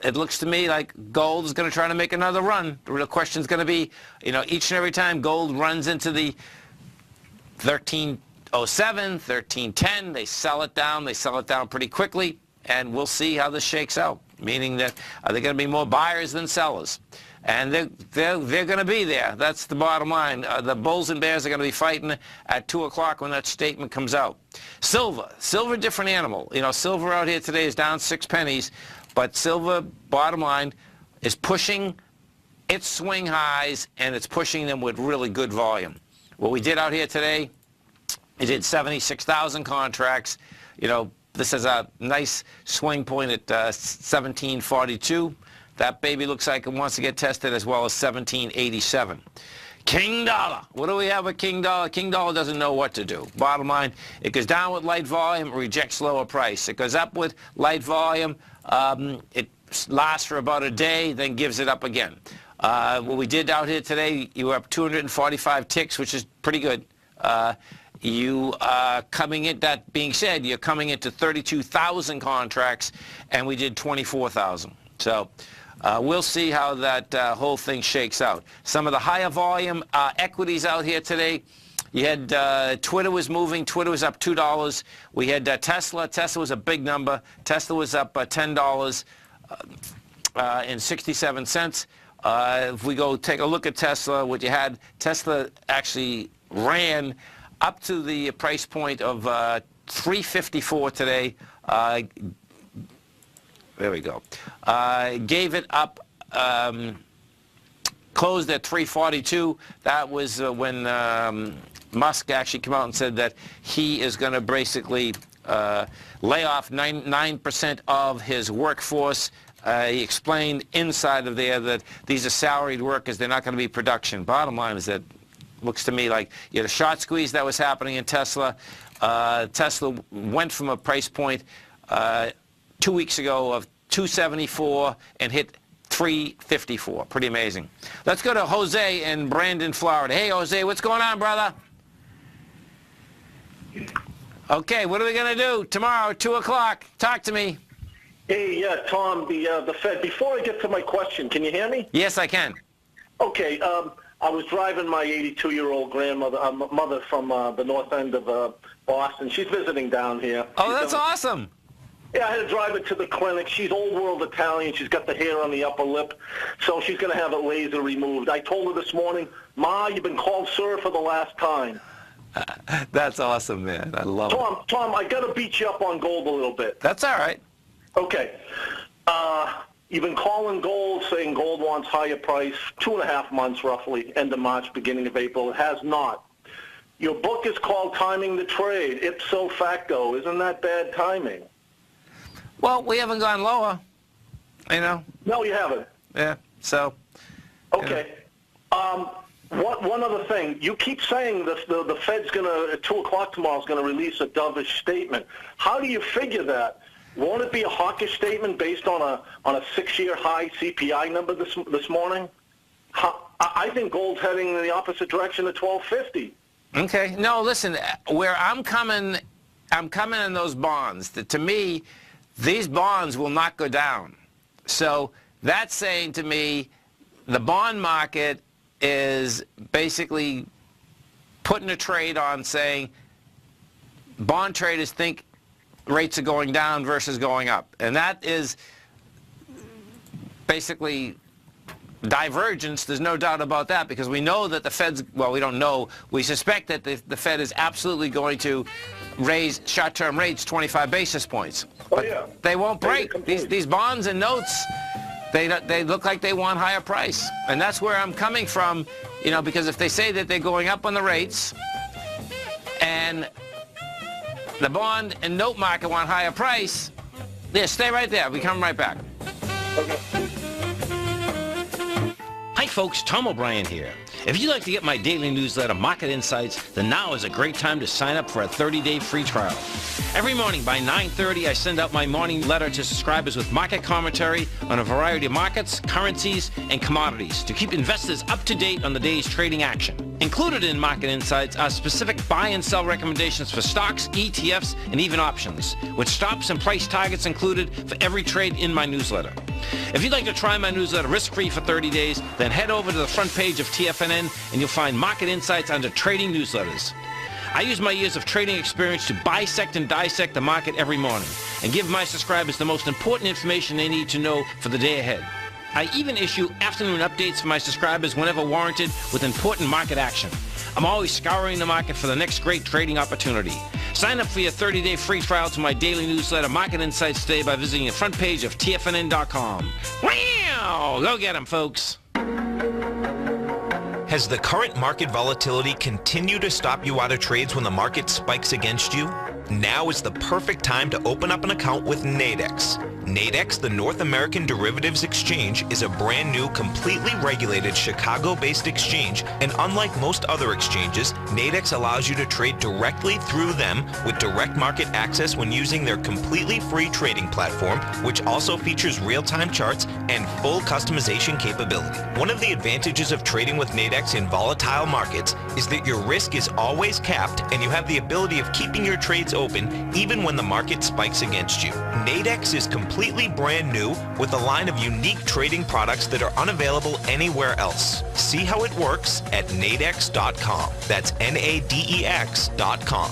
it looks to me like gold is going to try to make another run. The real question is going to be, you know, each and every time gold runs into the 1307, 1310, they sell it down. They sell it down pretty quickly, and we'll see how this shakes out, meaning that are there going to be more buyers than sellers? And they're going to be there. That's the bottom line. The bulls and bears are going to be fighting at 2 o'clock when that statement comes out. Silver, different animal. You know, silver out here today is down 6 pennies. But silver, bottom line, is pushing its swing highs, and it's pushing them with really good volume. What we did out here today, it did 76,000 contracts. You know, this is a nice swing point at 1742. That baby looks like it wants to get tested, as well as 1787. King dollar. What do we have with King dollar? King dollar doesn't know what to do. Bottom line, it goes down with light volume, rejects lower price. It goes up with light volume. It lasts for about a day, then gives it up again. What we did out here today, you were up 245 ticks, which is pretty good. You coming in, that being said, you're coming into 32,000 contracts, and we did 24,000. So we'll see how that whole thing shakes out. Some of the higher volume equities out here today, you had Twitter was moving. Twitter was up $2. We had Tesla. Tesla was a big number. Tesla was up $10 and 67 cents. If we go take a look at Tesla, what you had, Tesla actually ran up to the price point of $354 today. There we go. Gave it up. Closed at 342. That was when Musk actually came out and said that he is going to basically lay off 9% of his workforce. He explained inside of there that these are salaried workers. They're not going to be production. Bottom line is that looks to me like you had a short squeeze that was happening in Tesla. Tesla went from a price point 2 weeks ago of 274 and hit 354. Pretty amazing. Let's go to Jose in Brandon, Florida. Hey, Jose, what's going on, brother? Okay, what are we going to do tomorrow, 2 o'clock? Talk to me. Hey, yeah, Tom, the Fed. Before I get to my question, can you hear me? Yes, I can. Okay, I was driving my 82-year-old grandmother, mother from the north end of Boston. She's visiting down here. Oh, that's awesome. Yeah, I had to drive her to the clinic. She's old world Italian. She's got the hair on the upper lip, so she's going to have it laser removed. I told her this morning, Ma, you've been called sir for the last time. That's awesome, man. I love it. Tom, I got to beat you up on gold a little bit. That's all right. Okay. You've been calling gold, saying gold wants higher price, 2.5 months roughly, end of March, beginning of April. It has not. Your book is called Timing the Trade, ipso facto. Isn't that bad timing? Well, we haven't gone lower. You know? No, you haven't. Yeah. So. Okay. One other thing. You keep saying the Fed's going to, at 2 o'clock tomorrow, is going to release a dovish statement. How do you figure that? Won't it be a hawkish statement based on a 6-year high CPI number this morning? I think gold's heading in the opposite direction at 1250. Okay. No, listen, where I'm coming in those bonds. To me, these bonds will not go down. So that's saying to me the bond market is basically putting a trade on saying bond traders think rates are going down versus going up. And that is basically divergence. There's no doubt about that, because we know that the Fed's, well, we don't know, we suspect that the Fed is absolutely going to raise short-term rates 25 basis points. But they won't break. These bonds and notes, they look like they want higher price. And that's where I'm coming from, you know, because if they say that they're going up on the rates and the bond and note market want higher price, yeah, stay right there. We come right back. Okay. Hi folks, Tom O'Brien here. If you'd like to get my daily newsletter, Market Insights, then now is a great time to sign up for a 30-day free trial. Every morning by 9:30, I send out my morning letter to subscribers with market commentary on a variety of markets, currencies, and commodities to keep investors up to date on the day's trading action. Included in Market Insights are specific buy and sell recommendations for stocks, ETFs, and even options, with stops and price targets included for every trade in my newsletter. If you'd like to try my newsletter risk-free for 30 days, then head over to the front page of TFNN and you'll find Market Insights under Trading Newsletters. I use my years of trading experience to bisect and dissect the market every morning and give my subscribers the most important information they need to know for the day ahead. I even issue afternoon updates for my subscribers whenever warranted with important market action. I'm always scouring the market for the next great trading opportunity. Sign up for your 30-day free trial to my daily newsletter, Market Insights, today by visiting the front page of TFNN.com. Wow! Go get 'em, folks. Has the current market volatility continued to stop you out of trades when the market spikes against you? Now is the perfect time to open up an account with Nadex. Nadex, the North American Derivatives Exchange, is a brand new, completely regulated Chicago-based exchange, and unlike most other exchanges, Nadex allows you to trade directly through them with direct market access when using their completely free trading platform, which also features real-time charts and full customization capability. One of the advantages of trading with Nadex in volatile markets is that your risk is always capped and you have the ability of keeping your trades open even when the market spikes against you. Nadex is completely brand new with a line of unique trading products that are unavailable anywhere else. See how it works at nadex.com. That's Nadex.com.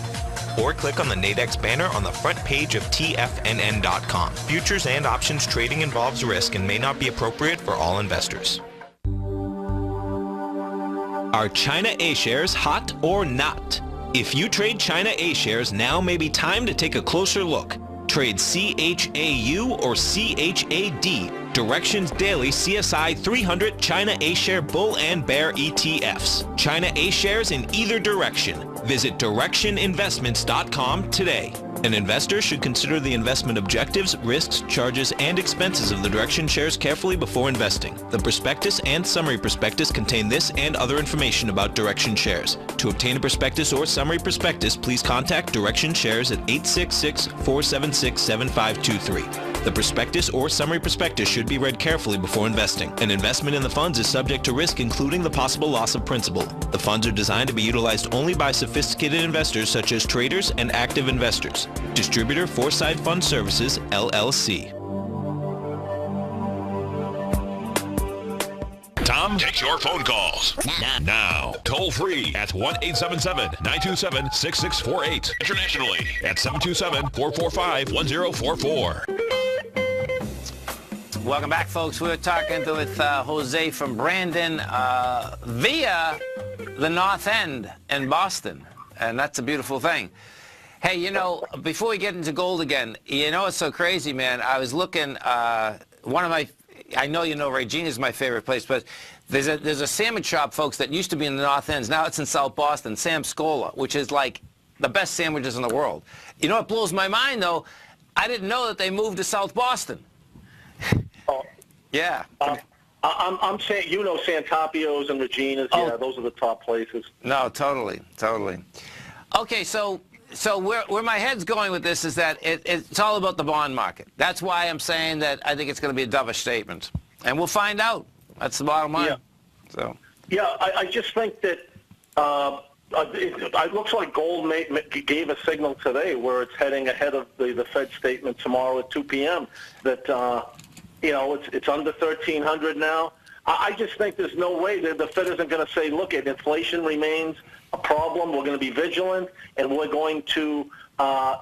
Or click on the Nadex banner on the front page of TFNN.com. Futures and options trading involves risk and may not be appropriate for all investors. Are China A-shares hot or not? If you trade China A-shares, now may be time to take a closer look. Trade CHAU or CHAD, Directions Daily CSI 300 China A-share Bull and Bear ETFs. China A-shares in either direction. Visit directioninvestments.com today. An investor should consider the investment objectives, risks, charges, and expenses of the Direction shares carefully before investing. The prospectus and summary prospectus contain this and other information about Direction shares. To obtain a prospectus or summary prospectus, please contact Direction shares at 866-476-7523. The prospectus or summary prospectus should be read carefully before investing. An investment in the funds is subject to risk, including the possible loss of principal. The funds are designed to be utilized only by sophisticated investors such as traders and active investors. Distributor Foresight Fund Services, LLC. Tom takes your phone calls now. Toll free at 1-877-927-6648. Internationally at 727-445-1044. Welcome back, folks. We're talking with Jose from Brandon via the North End in Boston, and that's a beautiful thing. Hey, you know, before we get into gold again, you know, it's so crazy, man. I was looking, one of my, I know you know Regina's my favorite place, but there's a sandwich shop, folks, that used to be in the North End. Now it's in South Boston, Sam Scola, which is like the best sandwiches in the world. You know what blows my mind, though? I didn't know that they moved to South Boston. Yeah. I'm saying, you know, Santapio's and Regina's. Oh. Yeah, those are the top places. No, totally. Okay, so where my head's going with this is that it's all about the bond market. That's why I'm saying that I think it's going to be a dovish statement, and we'll find out. That's the bottom line. Yeah. So. Yeah, I just think that it looks like gold gave a signal today where it's heading ahead of the Fed statement tomorrow at 2 p.m. that, you know, it's under 1,300 now. I just think there's no way that the Fed isn't going to say, look, inflation remains a problem. We're going to be vigilant, and we're going to,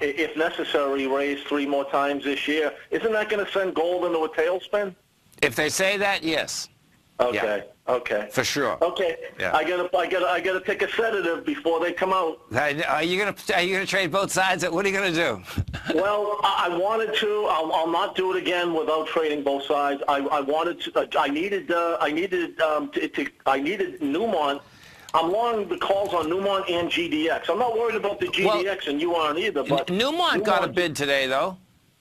if necessary, raise 3 more times this year. Isn't that going to send gold into a tailspin? If they say that, yes. Okay. Yeah. Okay. For sure. Okay. Yeah. I gotta take a sedative before they come out. Are you gonna trade both sides? What are you gonna do? Well, I wanted to. I'll not do it again without trading both sides. I wanted to. I needed Newmont. I'm long the calls on Newmont and GDX. I'm not worried about the GDX, and you aren't either. But Newmont got a bid today, though.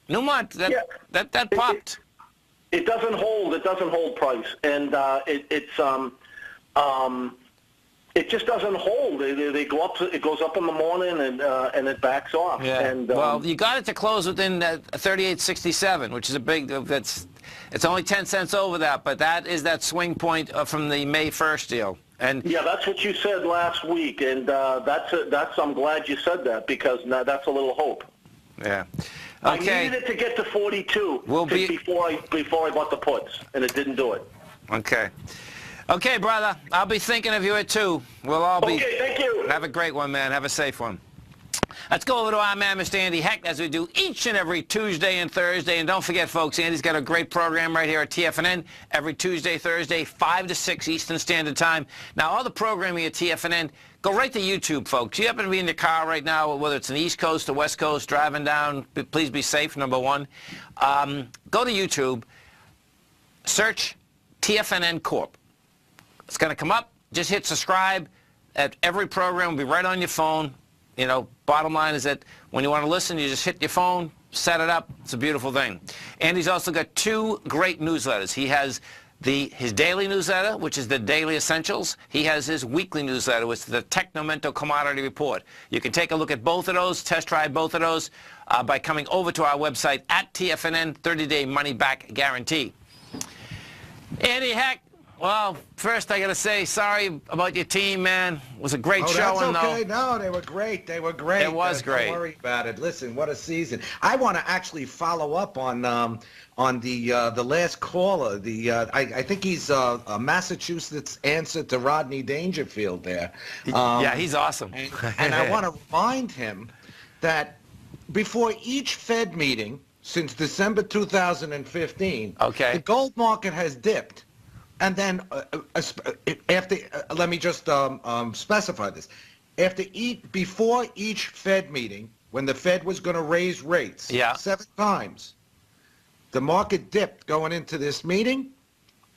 Newmont that popped. It doesn't hold. It doesn't hold price, and it just doesn't hold. They go up. It goes up in the morning, and it backs off. Yeah. And, well, you got it to close within 38.67, which is a big. It's only 10 cents over that, but that is that swing point from the May 1st deal. And yeah, that's what you said last week, and that's. I'm glad you said that because now that's a little hope. Yeah. Okay. I needed it to get to 42 before I bought the puts, and it didn't do it. Okay. Okay, brother. I'll be thinking of you at 2. We'll all be. Okay, thank you. Have a great one, man. Have a safe one. Let's go over to our man, Mr. Andy Heck, as we do each and every Tuesday and Thursday. And don't forget, folks, Andy's got a great program right here at TFNN every Tuesday, Thursday, 5 to 6 Eastern Standard Time. Now, all the programming at TFNN, go right to YouTube, folks. You happen to be in the car right now, whether it's an East Coast or West Coast, driving down, please be safe, number one. Go to YouTube, search TFNN Corp. It's going to come up. Just hit subscribe. At every program will be right on your phone. You know, bottom line is that when you want to listen, you just hit your phone, set it up. It's a beautiful thing. Andy's also got 2 great newsletters. He has his daily newsletter, which is the Daily Essentials. He has his weekly newsletter, which is the Technomento Commodity Report. You can take a look at both of those, test drive both of those by coming over to our website at TFNN, 30-day money-back guarantee. Andy Heck. Well, first I got to say sorry about your team, man. It was a great showing, that's okay. though. No, they were great. They were great. It was great. Don't worry about it. Listen, what a season. I want to actually follow up on the last caller. I think he's a Massachusetts answer to Rodney Dangerfield there. Yeah, he's awesome. And I want to remind him that before each Fed meeting since December 2015, the gold market has dipped. And then after, let me just specify this. Before each Fed meeting, when the Fed was going to raise rates 7 times, the market dipped going into this meeting,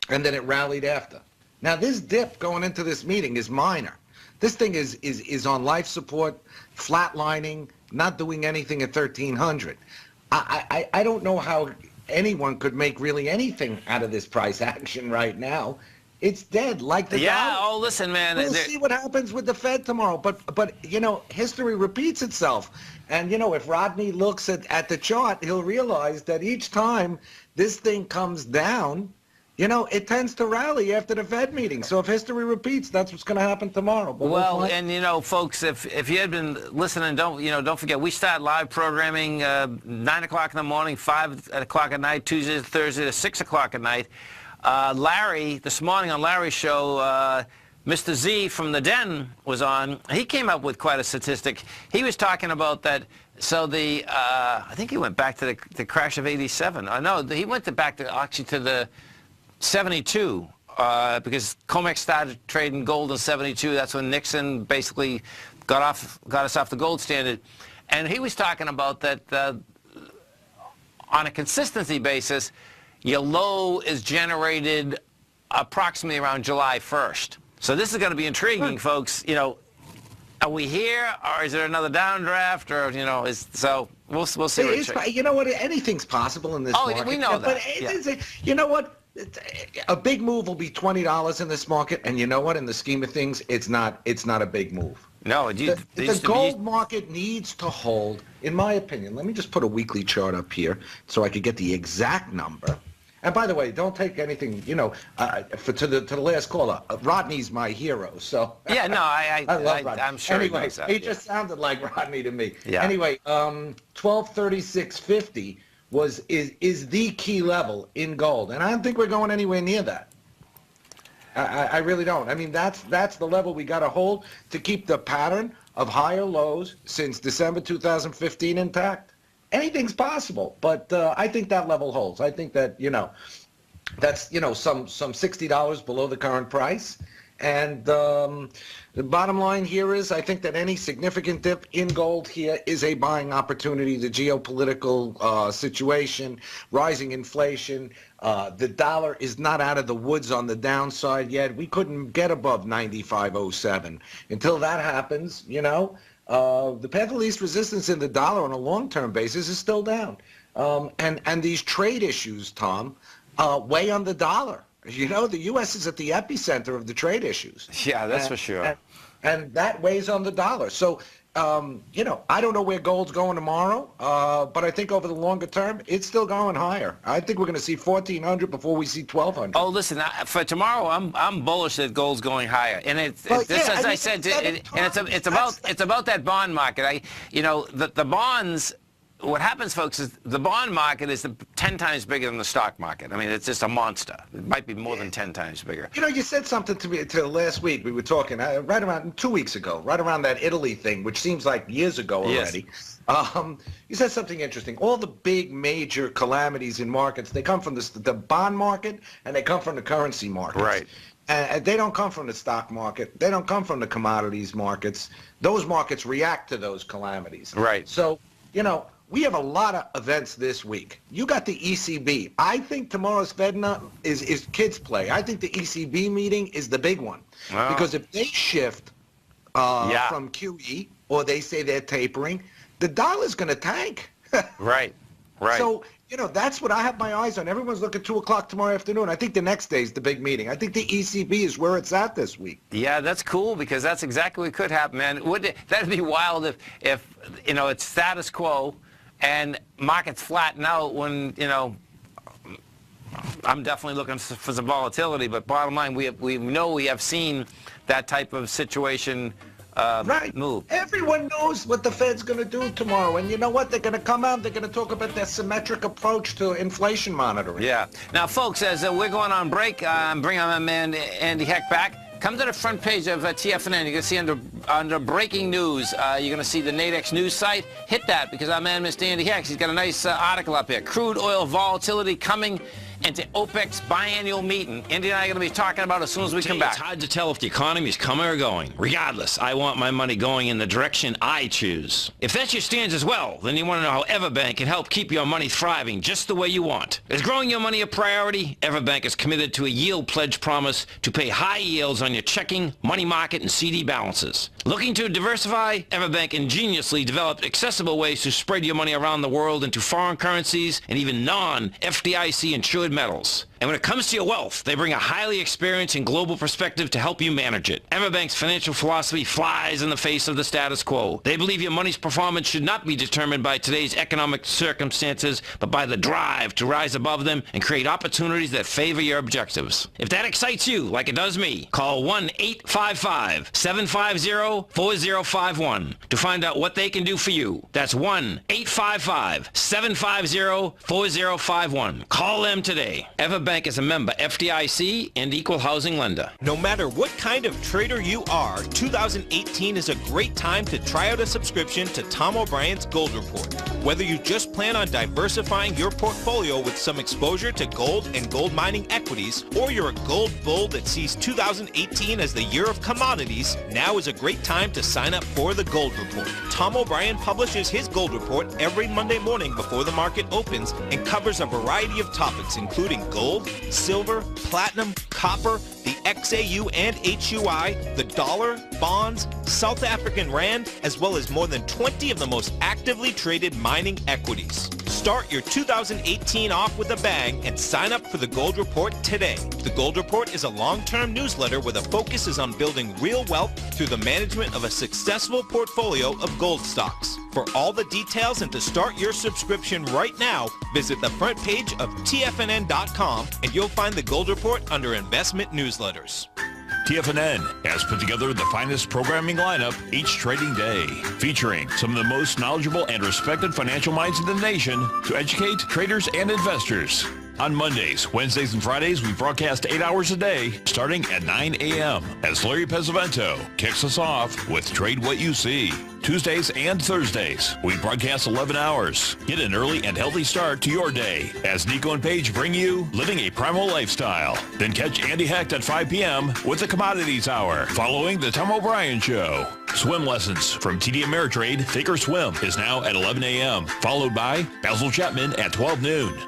and then it rallied after. Now, this dip going into this meeting is minor. This thing is on life support, flatlining, not doing anything at 1,300. I don't know how anyone could make really anything out of this price action right now. It's dead, like the dollar. Oh, listen, man. We'll see what happens with the Fed tomorrow. But you know, history repeats itself. And, you know, if Rodney looks at the chart, he'll realize that each time this thing comes down, you know, it tends to rally after the Fed meeting. So if history repeats, that's what's going to happen tomorrow. But well, and you know, folks, if you had been listening, don't forget we start live programming 9 o'clock in the morning, 5 o'clock at night, Tuesday to Thursday to 6 o'clock at night. Larry, this morning on Larry's show, Mr. Z from the Den was on. He came up with quite a statistic. He was talking about that. So I think he went back to the crash of '87. No, he went back to the 72 because COMEX started trading gold in 72. That's when Nixon basically got us off the gold standard. And he was talking about that on a consistency basis, your low is generated approximately around July 1st. So this is going to be intriguing, folks. You know, are we here, or is there another downdraft, or you know, We'll see. You know what? Anything's possible in this market. We know that. But you know what? A big move will be $20 in this market, and you know what? In the scheme of things, it's not a big move. No, the gold market needs to hold, in my opinion. Let me just put a weekly chart up here so I could get the exact number. And by the way, don't take anything, to the last caller. Rodney's my hero, so. Yeah, no, I love Rodney. I'm sure anyway, he knows that. He just sounded like Rodney to me. Yeah. Anyway, 1236.50 is the key level in gold, and I don't think we're going anywhere near that. I really don't. I mean, that's the level we got to hold to keep the pattern of higher lows since December 2015 intact. Anything's possible, but I think that level holds. I think that, that's, some $60 below the current price. And the bottom line here is I think that any significant dip in gold here is a buying opportunity. The geopolitical situation, rising inflation, the dollar is not out of the woods on the downside yet. We couldn't get above 95.07. Until that happens, the path of least resistance in the dollar on a long-term basis is still down. And these trade issues, Tom, weigh on the dollar. The U.S. is at the epicenter of the trade issues. Yeah, that's for sure. And that weighs on the dollar. So, I don't know where gold's going tomorrow, but I think over the longer term, it's still going higher. I think we're going to see 1,400 before we see 1,200. Oh, listen, for tomorrow, I'm bullish that gold's going higher, and it's about that bond market. The bonds. What happens, folks, is the bond market is 10 times bigger than the stock market. I mean, it's just a monster. It might be more than 10 times bigger. You said something to me last week. We were talking right around 2 weeks ago, right around that Italy thing, which seems like years ago already. Yes. You said something interesting. All the big major calamities in markets, they come from the bond market and they come from the currency markets. Right. And they don't come from the stock market. They don't come from the commodities markets. Those markets react to those calamities. Right. So, we have a lot of events this week. You got the ECB. I think tomorrow's FedNut is kids play. I think the ECB meeting is the big one. Wow. Because if they shift from QE or they say they're tapering, the dollar's going to tank. Right. So, that's what I have my eyes on. Everyone's looking 2 o'clock tomorrow afternoon. I think the next day is the big meeting. I think the ECB is where it's at this week. Yeah, that's cool because that's exactly what could happen, man. That'd be wild if it's status quo and markets flatten out when, I'm definitely looking for some volatility, but bottom line, we have seen that type of situation move. Everyone knows what the Fed's going to do tomorrow, and you know what? They're going to come out, they're going to talk about their symmetric approach to inflation monitoring. Yeah. Now, folks, as we're going on break, I'm bringing my man Andy Heck back. Come to the front page of TFNN. You're going to see under breaking news, you're going to see the Nadex news site. Hit that because our man, Mr. Andy Heck, he's got a nice article up here. Crude oil volatility coming into OPEC's biannual meeting. Andy and I are going to be talking about it as soon as we come back. It's hard to tell if the economy is coming or going. Regardless, I want my money going in the direction I choose. If that's your stance as well, then you want to know how Everbank can help keep your money thriving just the way you want. Is growing your money a priority? Everbank is committed to a yield pledge promise to pay high yields on your checking, money market, and CD balances. Looking to diversify? Everbank ingeniously developed accessible ways to spread your money around the world into foreign currencies and even non-FDIC insured metals. And when it comes to your wealth, they bring a highly experienced and global perspective to help you manage it. Everbank's financial philosophy flies in the face of the status quo. They believe your money's performance should not be determined by today's economic circumstances, but by the drive to rise above them and create opportunities that favor your objectives. If that excites you, like it does me, call 1-855-750-4051 to find out what they can do for you. That's 1-855-750-4051. Call them today. Everbank is a member FDIC and equal housing lender. No matter what kind of trader you are, 2018 is a great time to try out a subscription to Tom O'Brien's Gold Report. Whether you just plan on diversifying your portfolio with some exposure to gold and gold mining equities, or you're a gold bull that sees 2018 as the year of commodities, now is a great time to sign up for the Gold Report. Tom O'Brien publishes his Gold Report every Monday morning before the market opens and covers a variety of topics including gold, silver, platinum, copper, the XAU and HUI, the dollar, bonds, South African rand, as well as more than 20 of the most actively traded mining equities. Start your 2018 off with a bang and sign up for the Gold Report today. The Gold Report is a long-term newsletter where the focus is on building real wealth through the management of a successful portfolio of gold stocks. For all the details and to start your subscription right now, visit the front page of TFNN.com and you'll find the Gold Report under Investment Newsletters. TFNN has put together the finest programming lineup each trading day, featuring some of the most knowledgeable and respected financial minds in the nation to educate traders and investors. On Mondays, Wednesdays, and Fridays, we broadcast 8 hours a day, starting at 9 a.m. as Larry Pesavento kicks us off with Trade What You See. Tuesdays and Thursdays, we broadcast 11 hours. Get an early and healthy start to your day as Nico and Paige bring you Living a Primal Lifestyle. Then catch Andy Hecht at 5 p.m. with the Commodities Hour, following the Tom O'Brien Show. Swim lessons from TD Ameritrade Thinkorswim is now at 11 a.m., followed by Basil Chapman at 12 noon.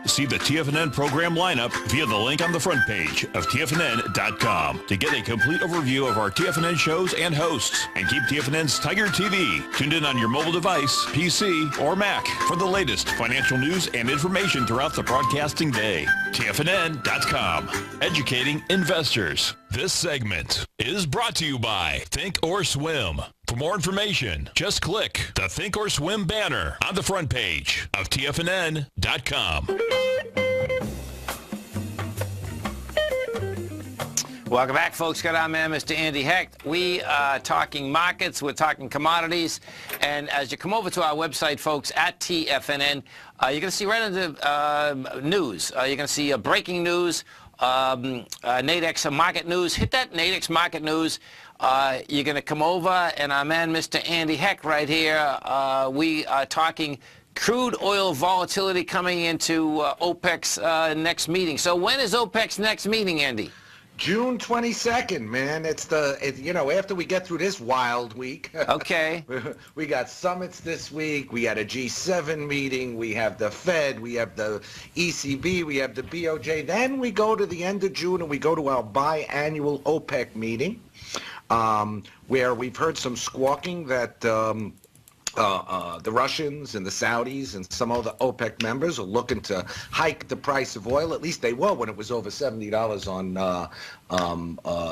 See the TFNN program lineup via the link on the front page of TFNN.com to get a complete overview of our TFNN shows and hosts. And keep TFNN's Tiger TV tuned in on your mobile device, PC, or Mac for the latest financial news and information throughout the broadcasting day. TFNN.com, educating investors. This segment is brought to you by Think or Swim. For more information, just click the Think or Swim banner on the front page of TFNN.com. Welcome back, folks. Got our man, Mr. Andy Hecht. We are talking markets. We're talking commodities. And as you come over to our website, folks, at TFNN, you're going to see right under news. You're going to see breaking news, Nadex market news. Hit that Nadex market news. You're going to come over, and our man, Mr. Andy Hecht, right here, we are talking crude oil volatility coming into OPEC's next meeting. So when is OPEC's next meeting, Andy? June 22nd, man. It's you know, after we get through this wild week. Okay. We got summits this week. We had a G7 meeting. We have the Fed. We have the ECB. We have the BOJ. Then we go to the end of June and we go to our biannual OPEC meeting, where we've heard some squawking that the Russians and the Saudis and some other OPEC members are looking to hike the price of oil. At least they were when it was over $70 on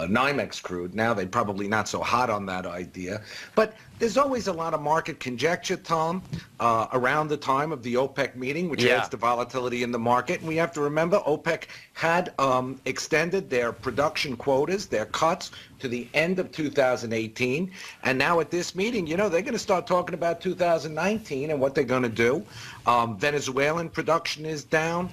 NYMEX crude. Now they're probably not so hot on that idea. But there's always a lot of market conjecture, Tom, around the time of the OPEC meeting, which adds to volatility in the market. And we have to remember OPEC had extended their production quotas, their cuts, to the end of 2018. And now at this meeting, you know, they're going to start talking about 2019 and what they're going to do. Venezuelan production is down.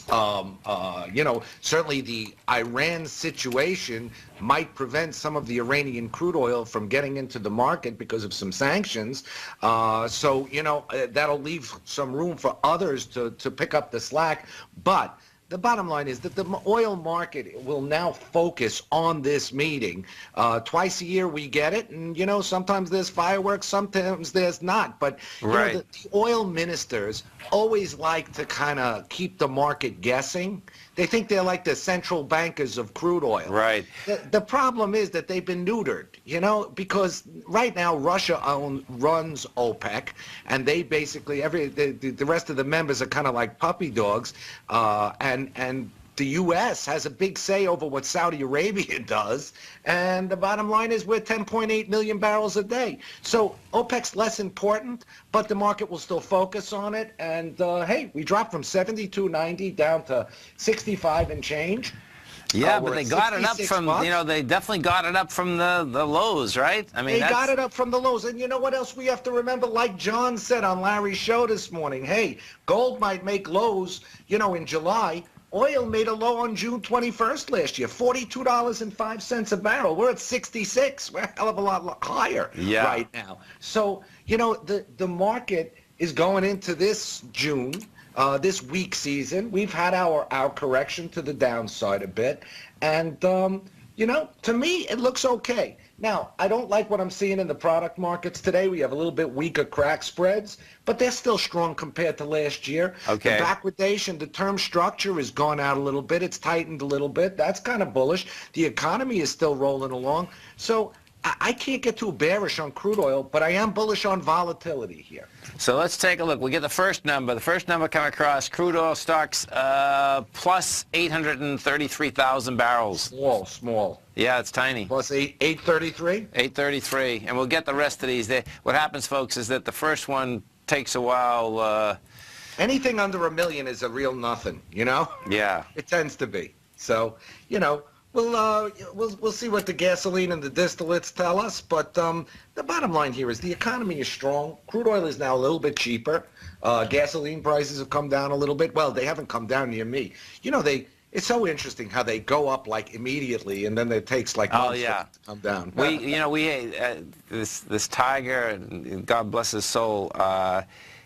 You know, certainly the Iran situation might prevent some of the Iranian crude oil from getting into the market because of some sanctions. So, you know, that'll leave some room for others to pick up the slack. But the bottom line is that the oil market will now focus on this meeting. Twice a year we get it, and, you know, sometimes there's fireworks, sometimes there's not. But, you know, the oil ministers always like to kind of keep the market guessing. They think they're like the central bankers of crude oil. Right. The problem is that they've been neutered, you know, because right now Russia runs OPEC, and they basically, the rest of the members are kind of like puppy dogs, and the U.S. has a big say over what Saudi Arabia does, and the bottom line is we're 10.8 million barrels a day. So OPEC's less important, but the market will still focus on it. And hey, we dropped from 72.90 down to 65 and change. Yeah, but they got it up from, you know, they definitely got it up from the lows, right? I mean, they got it up from the lows. And you know what else we have to remember? Like John said on Larry's show this morning, hey, gold might make lows, you know, in July. Oil made a low on June 21st last year, $42.05 a barrel. We're at 66. We're a hell of a lot higher right now. So, you know, the market is going into this June, this weak season. We've had our correction to the downside a bit. And, You know, to me, it looks okay. Now, I don't like what I'm seeing in the product markets today. We have a little bit weaker crack spreads, but they're still strong compared to last year. Okay. The backwardation, the term structure has gone out a little bit. It's tightened a little bit. That's kind of bullish. The economy is still rolling along. So I can't get too bearish on crude oil, but I am bullish on volatility here. So let's take a look. We get the first number. The first number come across, crude oil stocks plus 833,000 barrels. Small. Yeah, it's tiny. Plus 833? 833. And we'll get the rest of these. What happens, folks, is that the first one takes a while. Anything under $1 million is a real nothing, you know? Yeah. It tends to be. So, you know, we'll see what the gasoline and the distillates tell us, but the bottom line here is the economy is strong. Crude oil is now a little bit cheaper. Gasoline prices have come down a little bit. Well, they haven't come down near me. You know, it's so interesting how they go up like immediately, and then it takes like months to come down. This Tiger, and God bless his soul,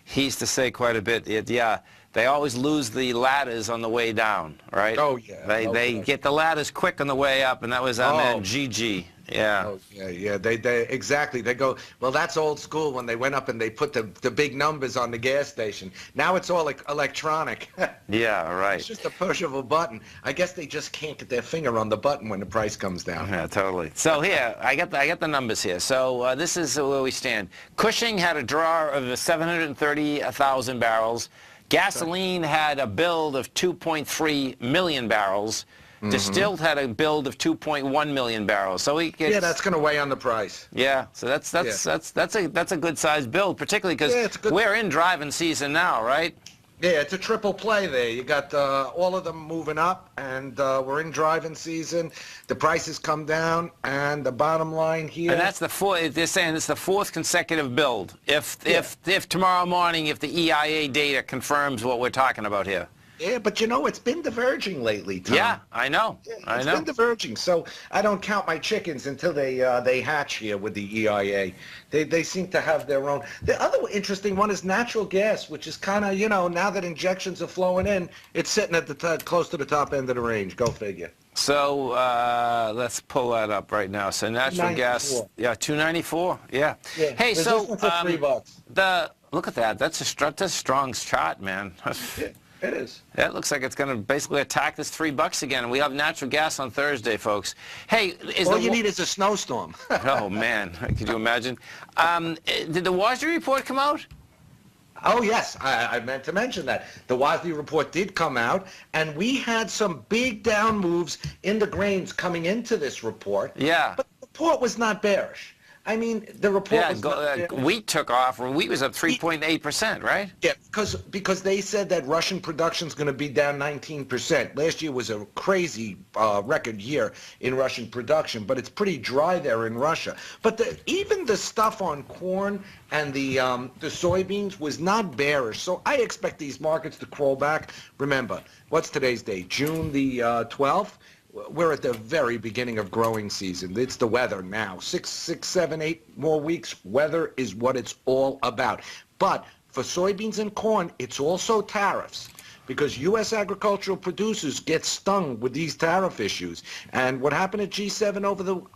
he used to say quite a bit. They always lose the ladders on the way down, right? Oh, yeah. They get the ladders quick on the way up, and that was our man Gigi. Yeah. Oh, yeah. They exactly. They go, well, that's old school when they went up and they put the big numbers on the gas station. Now it's all electronic. Yeah, right. It's just a push of a button. I guess they just can't get their finger on the button when the price comes down. Yeah, totally. So here, I got the numbers here. So this is where we stand. Cushing had a draw of 730,000 barrels. Gasoline had a build of 2.3 million barrels. Distilled had a build of 2.1 million barrels. So that's going to weigh on the price. Yeah, so that's a good sized build, particularly because we're in driving season now, right? Yeah, it's a triple play there. You got all of them moving up, and we're in driving season. The prices come down, and the bottom line here. And that's the fourth. They're saying it's the fourth consecutive build. If tomorrow morning, if the EIA data confirms what we're talking about here. Yeah, but you know, it's been diverging lately, Tom. Yeah, I know. It's been diverging, so I don't count my chickens until they hatch here with the EIA. They seem to have their own. The other interesting one is natural gas, which is kind of, you know, now that injections are flowing in, it's sitting at the close to the top end of the range. Go figure. So let's pull that up right now. So natural gas, yeah, 294. Yeah. Hey, so for $3. Look at that. That's a strong shot, man. It is. Yeah, it looks like it's going to basically attack this $3 again. And we have natural gas on Thursday, folks. Hey, all you need is a snowstorm. Oh, man. Could you imagine? Did the WASDE report come out? Oh, yes. I meant to mention that. The WASDE report did come out, and we had some big down moves in the grains coming into this report. Yeah. But the report was not bearish. I mean, the report was wheat took off. Wheat was up 3.8%, right? Yeah, because they said that Russian production is going to be down 19%. Last year was a crazy record year in Russian production, but it's pretty dry there in Russia. But even the stuff on corn and the soybeans was not bearish. So I expect these markets to crawl back. Remember, what's today's date? June the 12th? We're at the very beginning of growing season. It's the weather now. 6, 7, 8 more weeks. Weather is what it's all about. But for soybeans and corn, it's also tariffs, because U.S. agricultural producers get stung with these tariff issues. And what happened at G7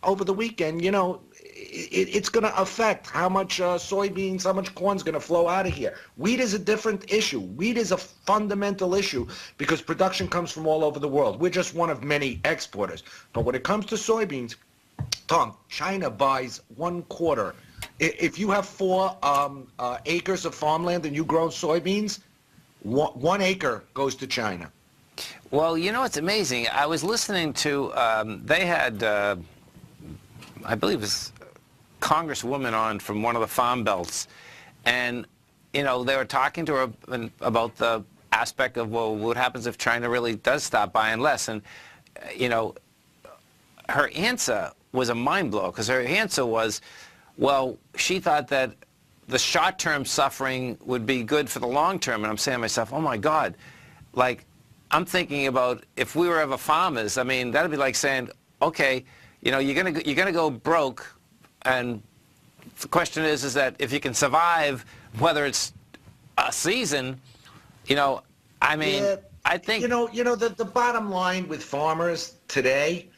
over the weekend, you know, it's going to affect how much soybeans, how much corn is going to flow out of here. Wheat is a different issue. Wheat is a fundamental issue because production comes from all over the world. We're just one of many exporters. But when it comes to soybeans, Tom, China buys 1/4. If you have 4 acres of farmland and you grow soybeans, 1 acre goes to China. Well, you know, it's amazing. I was listening to, they had, I believe it was Congresswoman on from one of the farm belts, and you know, they were talking to her about the aspect of, well, what happens if China really does stop buying less? And you know, her answer was a mind blow, because her answer was, well, she thought that the short-term suffering would be good for the long-term. And I'm saying to myself, oh my God, like, I'm thinking about if we were ever farmers. I mean, that'd be like saying, okay, you know, you're gonna go broke. And the question is that if you can survive, whether it's a season, you know, I mean, I think... You know, the bottom line with farmers today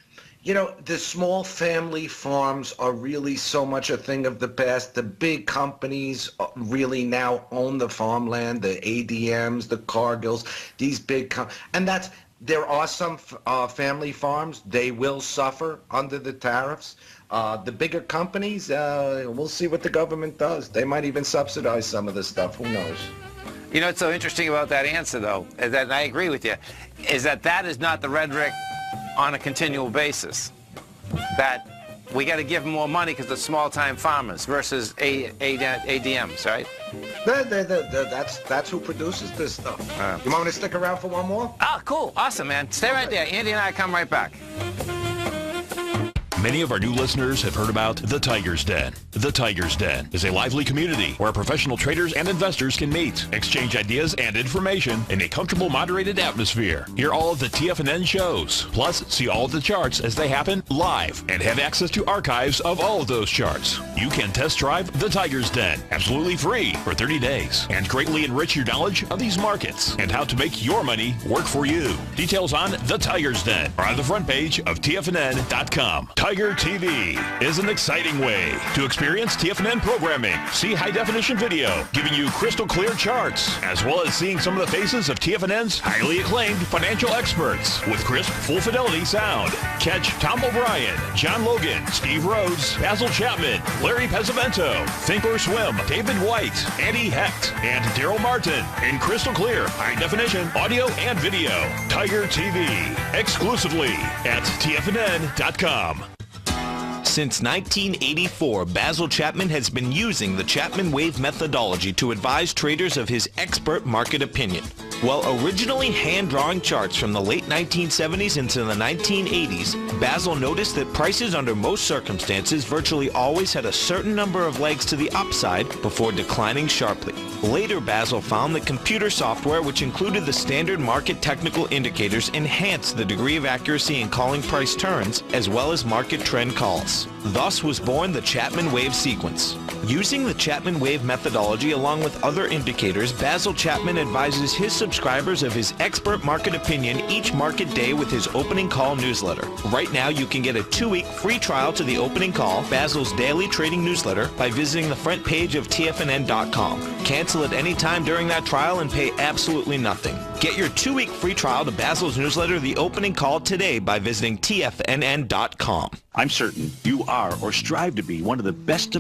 you know, the small family farms are really so much a thing of the past. The big companies really now own the farmland, the ADMs, the Cargills, these big there are some family farms. They will suffer under the tariffs. The bigger companies, we'll see what the government does. They might even subsidize some of this stuff. Who knows? You know what's so interesting about that answer, though, is that, and I agree with you, is that is not the rhetoric on a continual basis. That we got to give them more money because they're small-time farmers versus ADMs, right? That's who produces this stuff. You want me to stick around for one more? Oh, cool. Awesome, man. Stay right there. Andy and I come right back. Many of our new listeners have heard about the Tiger's Den. The Tiger's Den is a lively community where professional traders and investors can meet, exchange ideas and information in a comfortable, moderated atmosphere. Hear all of the TFNN shows, plus see all of the charts as they happen live and have access to archives of all of those charts. You can test drive the Tiger's Den absolutely free for 30 days and greatly enrich your knowledge of these markets and how to make your money work for you. Details on the Tiger's Den are on the front page of TFNN.com. Tiger TV is an exciting way to experience TFNN programming. See high-definition video giving you crystal clear charts, as well as seeing some of the faces of TFNN's highly acclaimed financial experts with crisp, full-fidelity sound. Catch Tom O'Brien, John Logan, Steve Rhodes, Basil Chapman, Larry Pesavento, Think or Swim, David White, Andy Hecht, and Daryl Martin in crystal clear, high-definition audio and video. Tiger TV, exclusively at TFNN.com. Since 1984, Basil Chapman has been using the Chapman Wave methodology to advise traders of his expert market opinion. While originally hand-drawing charts from the late 1970s into the 1980s, Basil noticed that prices under most circumstances virtually always had a certain number of legs to the upside before declining sharply. Later, Basil found that computer software, which included the standard market technical indicators, enhanced the degree of accuracy in calling price turns, as well as market trend calls. Thus was born the Chapman Wave sequence. Using the Chapman Wave methodology along with other indicators, Basil Chapman advises his subscribers of his expert market opinion each market day with his opening call newsletter. Right now, you can get a 2-week free trial to the opening call, Basil's daily trading newsletter, by visiting the front page of TFNN.com. Cancel at any time during that trial and pay absolutely nothing. Get your 2-week free trial to Basil's newsletter, The Opening Call, today by visiting TFNN.com. I'm certain you are or strive to be one of the best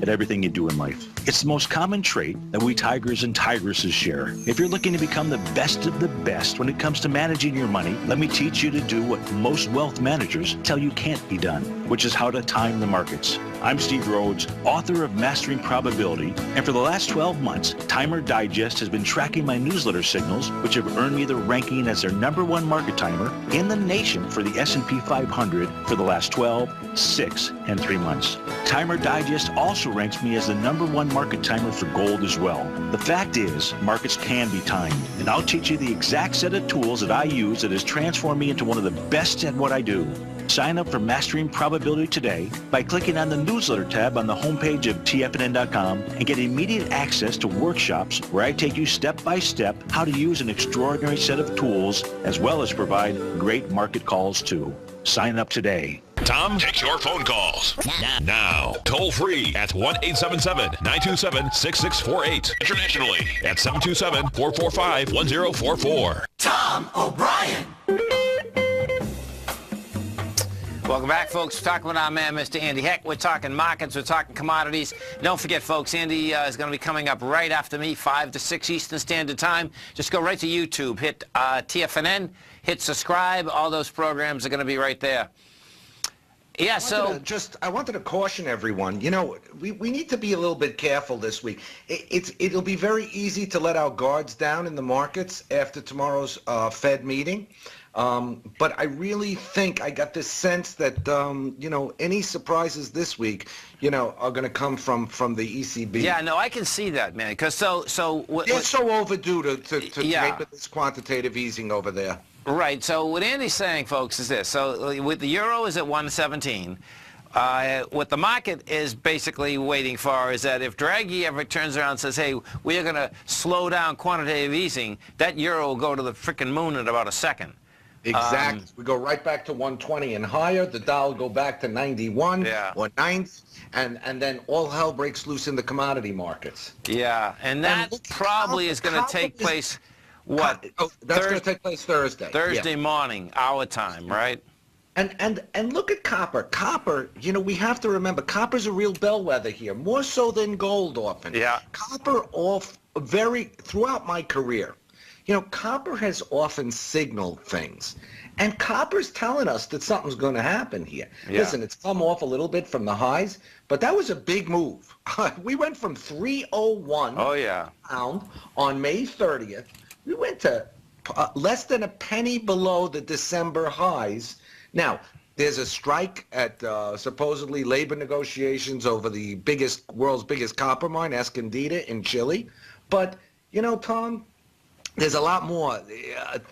at everything you do in life. It's the most common trait that we tigers and tigresses share. If you're looking to become the best of the best when it comes to managing your money, let me teach you to do what most wealth managers tell you can't be done, which is how to time the markets. I'm Steve Rhodes, author of Mastering Probability, and for the last 12 months, Timer Digest has been tracking my newsletter signals, which have earned me the ranking as their #1 market timer in the nation for the S&P 500 for the last 12, 6, and 3 months. Timer Digest also ranks me as the #1 market timer for gold as well. The fact is, markets can be timed, and I'll teach you the exact set of tools that I use that has transformed me into one of the best at what I do. Sign up for Mastering Probability today by clicking on the newsletter tab on the homepage of TFNN.com and get immediate access to workshops where I take you step by step how to use an extraordinary set of tools as well as provide great market calls too. Sign up today. Tom takes your phone calls now. Toll free at 1-877-927-6648. Internationally at 727-445-1044. Tom O'Brien. Welcome back, folks. We're talking with our man, Mr. Andy Hecht. We're talking markets. We're talking commodities. Don't forget, folks, Andy is going to be coming up right after me, 5 to 6 Eastern Standard Time. Just go right to YouTube. Hit TFNN. Hit subscribe. All those programs are going to be right there. Yeah, I wanted to caution everyone. You know, we need to be a little bit careful this week. It'll be very easy to let our guards down in the markets after tomorrow's Fed meeting. But I really think I got this sense that, you know, any surprises this week, you know, are going to come from the ECB. Yeah, no, I can see that, man. Because they're so overdue to make this quantitative easing over there. Right. So what Andy's saying, folks, is this. So with the euro is at 117. What the market is basically waiting for is that if Draghi ever turns around and says, hey, we are going to slow down quantitative easing, that euro will go to the frickin' moon in about a second. Exactly. We go right back to 120 and higher. The dollar go back to 91 or 90, and then all hell breaks loose in the commodity markets. Yeah, and that probably is going to take place, what? That's going to take place Thursday. Thursday morning, our time, right? And look at copper. Copper, you know, we have to remember, copper's a real bellwether here, more so than gold often. Yeah. Copper throughout my career, you know, copper has often signaled things. And copper's telling us that something's going to happen here. Yeah. Listen, it's come off a little bit from the highs, but that was a big move. We went from 301 pound on May 30th. We went to less than a penny below the December highs. Now, there's a strike at supposedly labor negotiations over the world's biggest copper mine, Escondida in Chile. But, you know, Tom, there's a lot more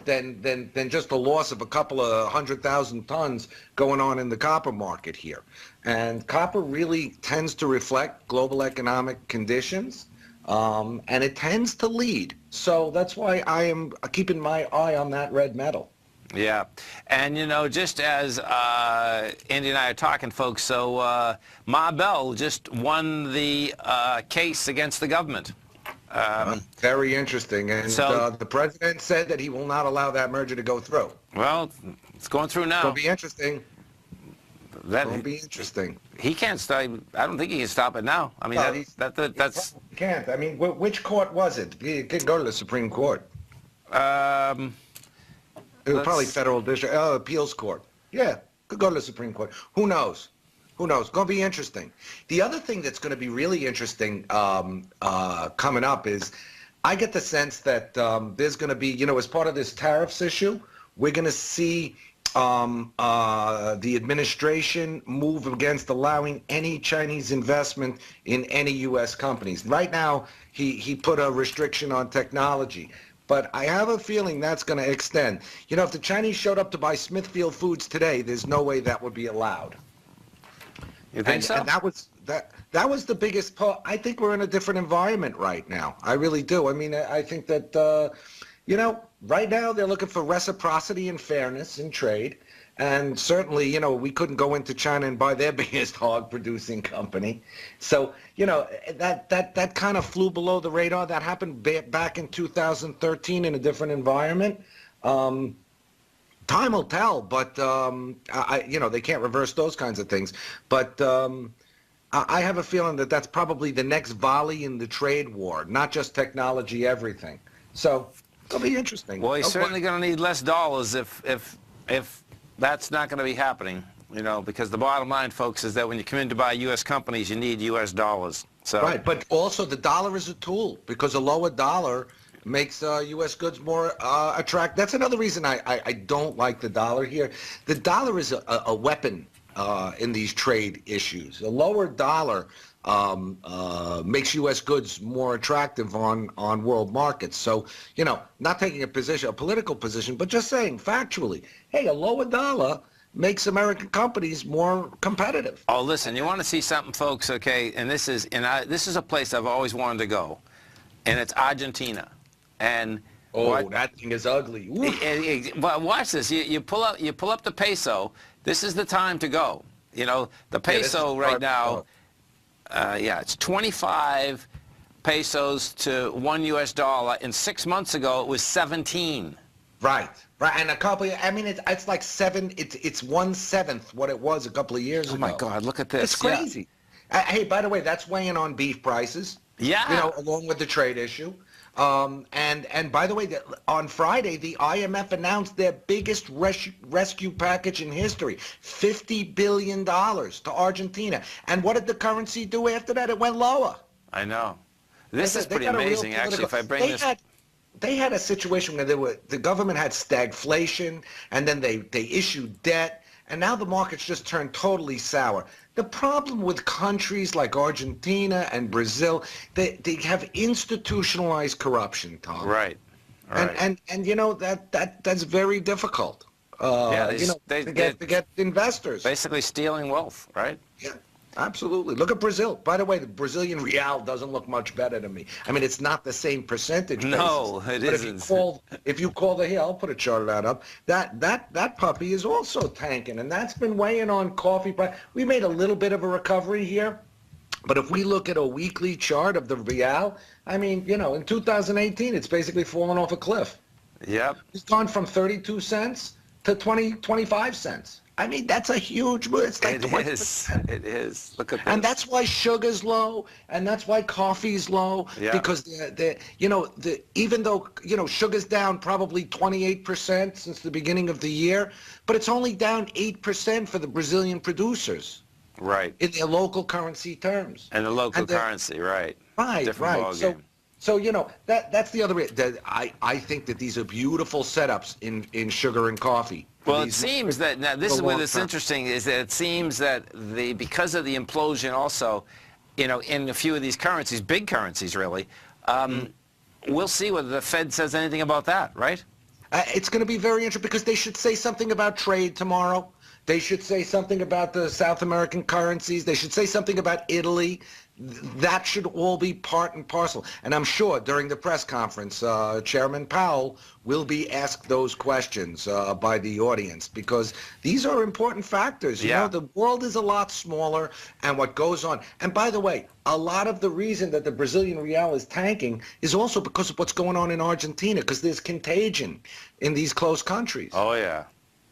than just the loss of a couple of 100,000 tons going on in the copper market here. And copper really tends to reflect global economic conditions, and it tends to lead. So that's why I am keeping my eye on that red metal. Yeah, and you know, just as Andy and I are talking, folks, so Ma Bell just won the case against the government. Very interesting, and the president said that he will not allow that merger to go through. Well, it's going through now. It'll be interesting. That'll be interesting. He can't stop. I don't think he can stop it now. I mean, that's he can't. I mean, which court was it? He could go to the Supreme Court. It was probably federal district appeals court. Yeah, could go to the Supreme Court. Who knows? Who knows? Going to be interesting. The other thing that's going to be really interesting coming up is I get the sense that there's going to be, you know, as part of this tariffs issue, we're going to see the administration move against allowing any Chinese investment in any U.S. companies. Right now, he put a restriction on technology. But I have a feeling that's going to extend. You know, if the Chinese showed up to buy Smithfield Foods today, there's no way that would be allowed. You think so? And that was the biggest part. I think we're in a different environment right now. I really do. I mean, I think that, you know, right now they're looking for reciprocity and fairness in trade. And certainly, you know, we couldn't go into China and buy their biggest hog-producing company. So, you know, that kind of flew below the radar. That happened back in 2013 in a different environment. Time will tell, but, you know, they can't reverse those kinds of things. But I have a feeling that that's probably the next volley in the trade war, not just technology, everything. So it'll be interesting. Well, he's certainly going to need less dollars if that's not going to be happening, you know, because the bottom line, folks, is that when you come in to buy U.S. companies, you need U.S. dollars. So. Right, but also the dollar is a tool because a lower dollar makes U.S. goods more attractive. That's another reason I don't like the dollar here. The dollar is a weapon in these trade issues. A lower dollar makes U.S. goods more attractive on world markets. So, you know, not taking a political position, but just saying factually, hey, a lower dollar makes American companies more competitive. Oh, listen, you want to see something, folks, okay? And this is a place I've always wanted to go, and it's Argentina. And that thing is ugly. But watch this. You pull up the peso. This is the time to go. You know, the peso right now. It's 25 pesos to $1 US, and 6 months ago it was 17. Right, and a couple. I mean, it's like it's 1/7 what it was a couple of years ago. Oh my God, look at this! It's crazy. Yeah. Hey, by the way, that's weighing on beef prices. Yeah. You know, along with the trade issue. And by the way, on Friday, the IMF announced their biggest rescue package in history, $50 billion to Argentina. And what did the currency do after that? It went lower. I know. This is pretty amazing, actually, if I bring this... They had a situation where the government had stagflation, and then they issued debt, and now the markets just turned totally sour. The problem with countries like Argentina and Brazil, they have institutionalized corruption, Tom. Right. And you know that's very difficult. You know, to get investors. Basically stealing wealth, right? Yeah. Absolutely. Look at Brazil. By the way, the Brazilian real doesn't look much better to me. I mean, it's not the same percentage basis. No, it isn't. If you call here, I'll put a chart of that up. That puppy is also tanking, and that's been weighing on coffee price. We made a little bit of a recovery here, but if we look at a weekly chart of the real, I mean, you know, in 2018, it's basically fallen off a cliff. Yep. It's gone from 32 cents to 25 cents. I mean, that's a huge move. It's like it is. It is. Look at this. And that's why sugar's low, and that's why coffee's low. Yeah. Because even though sugar's down probably 28% since the beginning of the year, but it's only down 8% for the Brazilian producers. Right. In their local currency terms. And the local currency, right. Right. Different Right. ballgame. So that's the other. I think that these are beautiful setups in sugar and coffee. Well, it seems that now this is where it's interesting is that it seems that because of the implosion also, in a few of these currencies, big currencies really, we'll see whether the Fed says anything about that, right? It's going to be very interesting because they should say something about trade tomorrow. They should say something about the South American currencies. They should say something about Italy. That should all be part and parcel. And I'm sure during the press conference, Chairman Powell will be asked those questions by the audience because these are important factors. You know, the world is a lot smaller and what goes on. And by the way, a lot of the reason that the Brazilian real is tanking is also because of what's going on in Argentina because there's contagion in these close countries. Oh, yeah.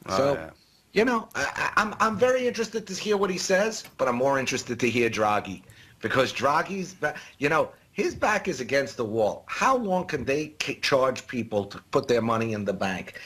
I'm very interested to hear what he says, but I'm more interested to hear Draghi. Because Draghi's, his back is against the wall. How long can they charge people to put their money in the bank?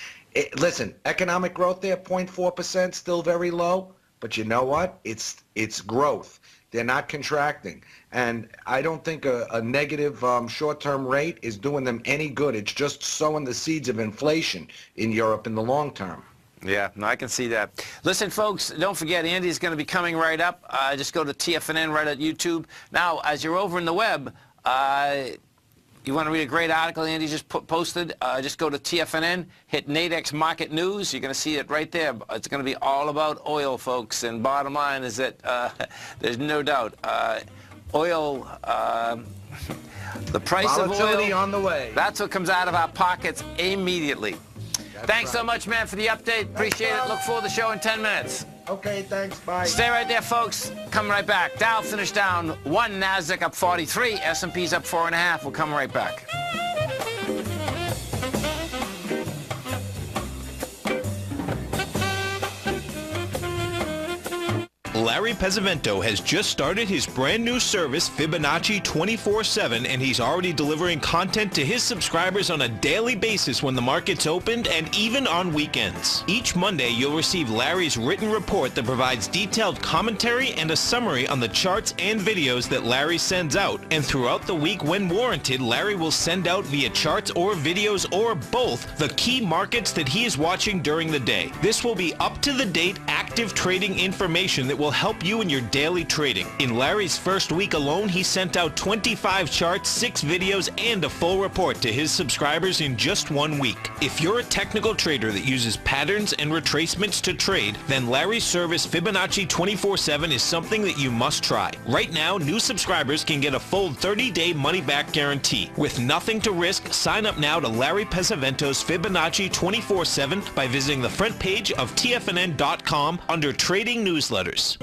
Listen, economic growth there, 0.4%, still very low. But you know what? It's growth. They're not contracting. And I don't think a negative short-term rate is doing them any good. It's just sowing the seeds of inflation in Europe in the long term. Yeah, no, I can see that. Listen, folks, don't forget, Andy's going to be coming right up. Just go to TFNN right at YouTube. Now, as you're over in the web, you want to read a great article Andy just posted, just go to TFNN, hit Nadex Market News. You're going to see it right there. It's going to be all about oil, folks. And bottom line is that there's no doubt oil, the price of oil. Volatility on the way. That's what comes out of our pockets immediately. Thanks so much, man, for the update. Appreciate it. Look forward to the show in 10 minutes. Okay, thanks. Bye. Stay right there, folks. Coming right back. Dow finished down 1, NASDAQ up 43, S&P's up 4.5. We'll come right back. Larry Pesavento has just started his brand new service, Fibonacci 24/7, and he's already delivering content to his subscribers on a daily basis when the market's opened and even on weekends. Each Monday, you'll receive Larry's written report that provides detailed commentary and a summary on the charts and videos that Larry sends out. And throughout the week, when warranted, Larry will send out via charts or videos or both the key markets that he is watching during the day. This will be up-to-the-date, active trading information that will help you in your daily trading. In Larry's first week alone, he sent out 25 charts, 6 videos, and a full report to his subscribers in just 1 week. If you're a technical trader that uses patterns and retracements to trade, then Larry's service Fibonacci 24/7 is something that you must try. Right now, new subscribers can get a full 30-day money-back guarantee. With nothing to risk, sign up now to Larry Pesavento's Fibonacci 24/7 by visiting the front page of TFNN.com under Trading Newsletters.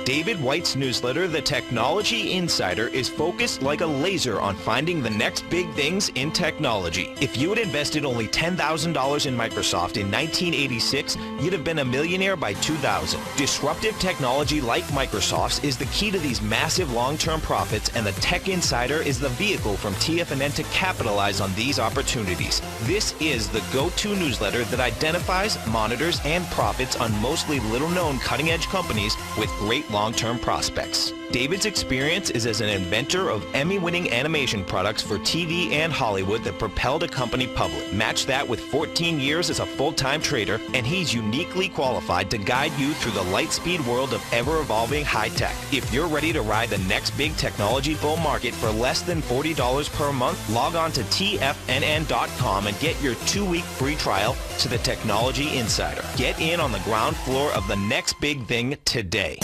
David White's newsletter, The Technology Insider, is focused like a laser on finding the next big things in technology. If you had invested only $10,000 in Microsoft in 1986, you'd have been a millionaire by 2000. Disruptive technology like Microsoft's is the key to these massive long-term profits, and the Tech Insider is the vehicle from TFNN to capitalize on these opportunities. This is the go-to newsletter that identifies, monitors, and profits on mostly little-known cutting-edge companies with great long-term prospects. David's experience is as an inventor of Emmy-winning animation products for TV and Hollywood that propelled a company public. Match that with 14 years as a full-time trader, and he's uniquely qualified to guide you through the light-speed world of ever-evolving high-tech. If you're ready to ride the next big technology bull market for less than $40 per month, log on to TFNN.com and get your 2-week free trial to the Technology Insider. Get in on the ground floor of the next big thing today.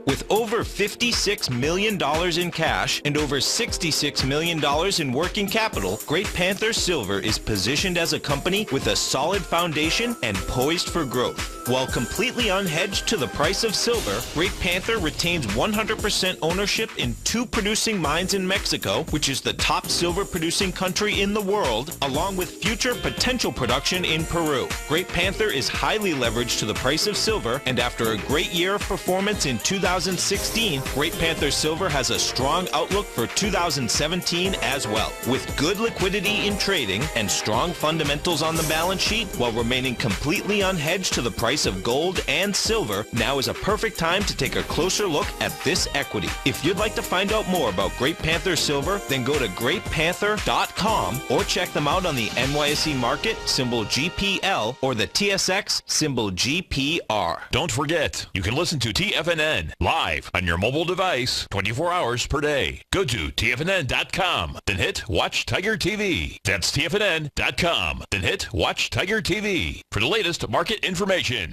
With over $56 million in cash and over $66 million in working capital, Great Panther Silver is positioned as a company with a solid foundation and poised for growth. While completely unhedged to the price of silver, Great Panther retains 100% ownership in 2 producing mines in Mexico, which is the top silver producing country in the world, along with future potential production in Peru. Great Panther is highly leveraged to the price of silver, and after a great year of performance in 2016, Great Panther Silver has a strong outlook for 2017 as well. With good liquidity in trading and strong fundamentals on the balance sheet, while remaining completely unhedged to the price of gold and silver, now is a perfect time to take a closer look at this equity. If you'd like to find out more about Great Panther Silver, then go to greatpanther.com or check them out on the NYSE market, symbol GPL, or the TSX, symbol GPR. Don't forget, you can listen to TFNN live on your mobile device 24 hours per day. Go to TFNN.com, then hit Watch Tiger TV. That's TFNN.com, then hit Watch Tiger TV for the latest market information.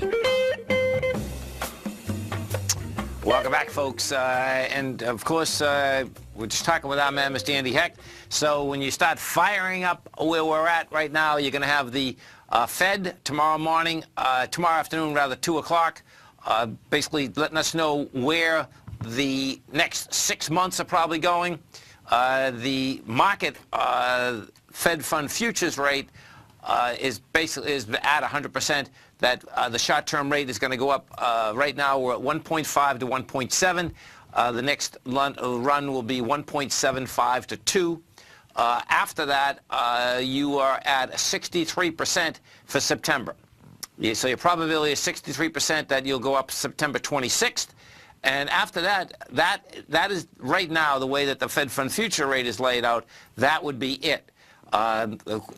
Welcome back, folks. And, of course, we're just talking with our man, Mr. Andy Hecht. So when you start firing up where we're at right now, you're going to have the Fed tomorrow afternoon, rather, 2 o'clock, basically letting us know where the next 6 months are probably going. The market Fed fund futures rate is at 100%. That the short-term rate is going to go up. Right now we're at 1.5 to 1.7. The next run will be 1.75 to 2. After that, you are at 63% for September. So your probability is 63% that you'll go up September 26th. And after that, that is right now the way that the Fed fund future rate is laid out. That would be it.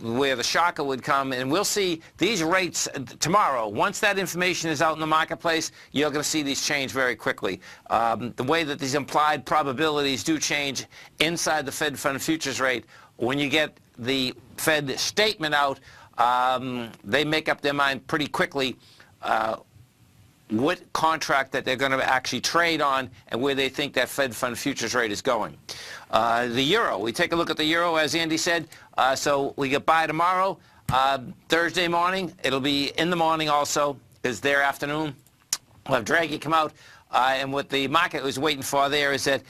Where the shocker would come, and we'll see these rates tomorrow. Once that information is out in the marketplace, you're going to see these change very quickly. The way that these implied probabilities do change inside the Fed fund futures rate, when you get the Fed statement out, they make up their mind pretty quickly what contract that they're going to actually trade on and where they think that Fed fund futures rate is going. The euro, we take a look at the euro, as Andy said. So we get by tomorrow, Thursday morning. It'll be in the morning also, because their afternoon. We'll have Draghi come out. And what the market was waiting for there is that,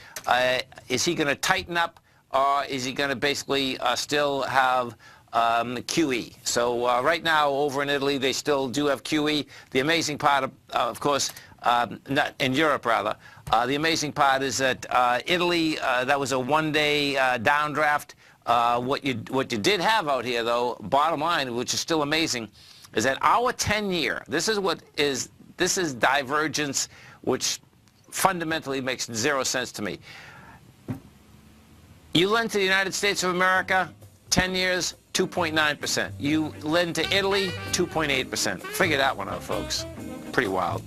is he going to tighten up, or is he going to basically still have QE? So right now over in Italy, they still do have QE. The amazing part, of course, not in Europe rather, the amazing part is that Italy, that was a one-day downdraft. What you did have out here, though, bottom line, which is still amazing, is that our 10-year, this is divergence, which fundamentally makes zero sense to me. You lend to the United States of America, 10 years, 2.9%. You lend to Italy, 2.8%. Figure that one out, folks. Pretty wild.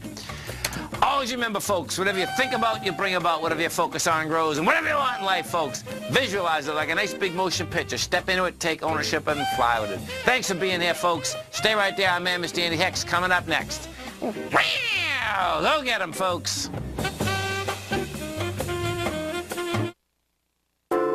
Always remember, folks, whatever you think about, you bring about. Whatever you focus on grows. And whatever you want in life, folks, visualize it like a nice big motion picture. Step into it, take ownership, and fly with it. Thanks for being here, folks. Stay right there. Our man, Mr. Andy Hecht, coming up next. Go get him, folks.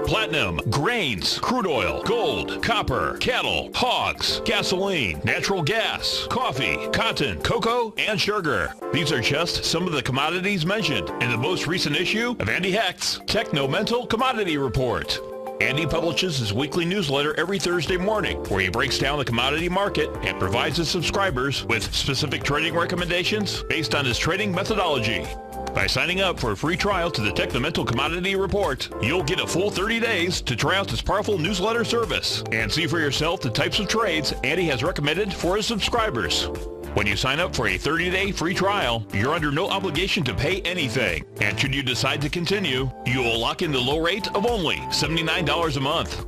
Platinum, grains, crude oil, gold, copper, cattle, hogs, gasoline, natural gas, coffee, cotton, cocoa, and sugar. These are just some of the commodities mentioned in the most recent issue of Andy Hecht's Techno-Mental Commodity Report. Andy publishes his weekly newsletter every Thursday morning, where he breaks down the commodity market and provides his subscribers with specific trading recommendations based on his trading methodology. By signing up for a free trial to the Techno-Mental Commodity Report, you'll get a full 30 days to try out this powerful newsletter service and see for yourself the types of trades Andy has recommended for his subscribers. When you sign up for a 30-day free trial, you're under no obligation to pay anything. And should you decide to continue, you will lock in the low rate of only $79 a month.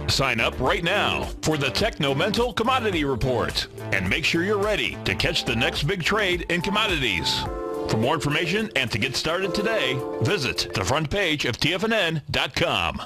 Sign up right now for the Techno-Mental Commodity Report and make sure you're ready to catch the next big trade in commodities. For more information and to get started today, visit the front page of TFNN.com.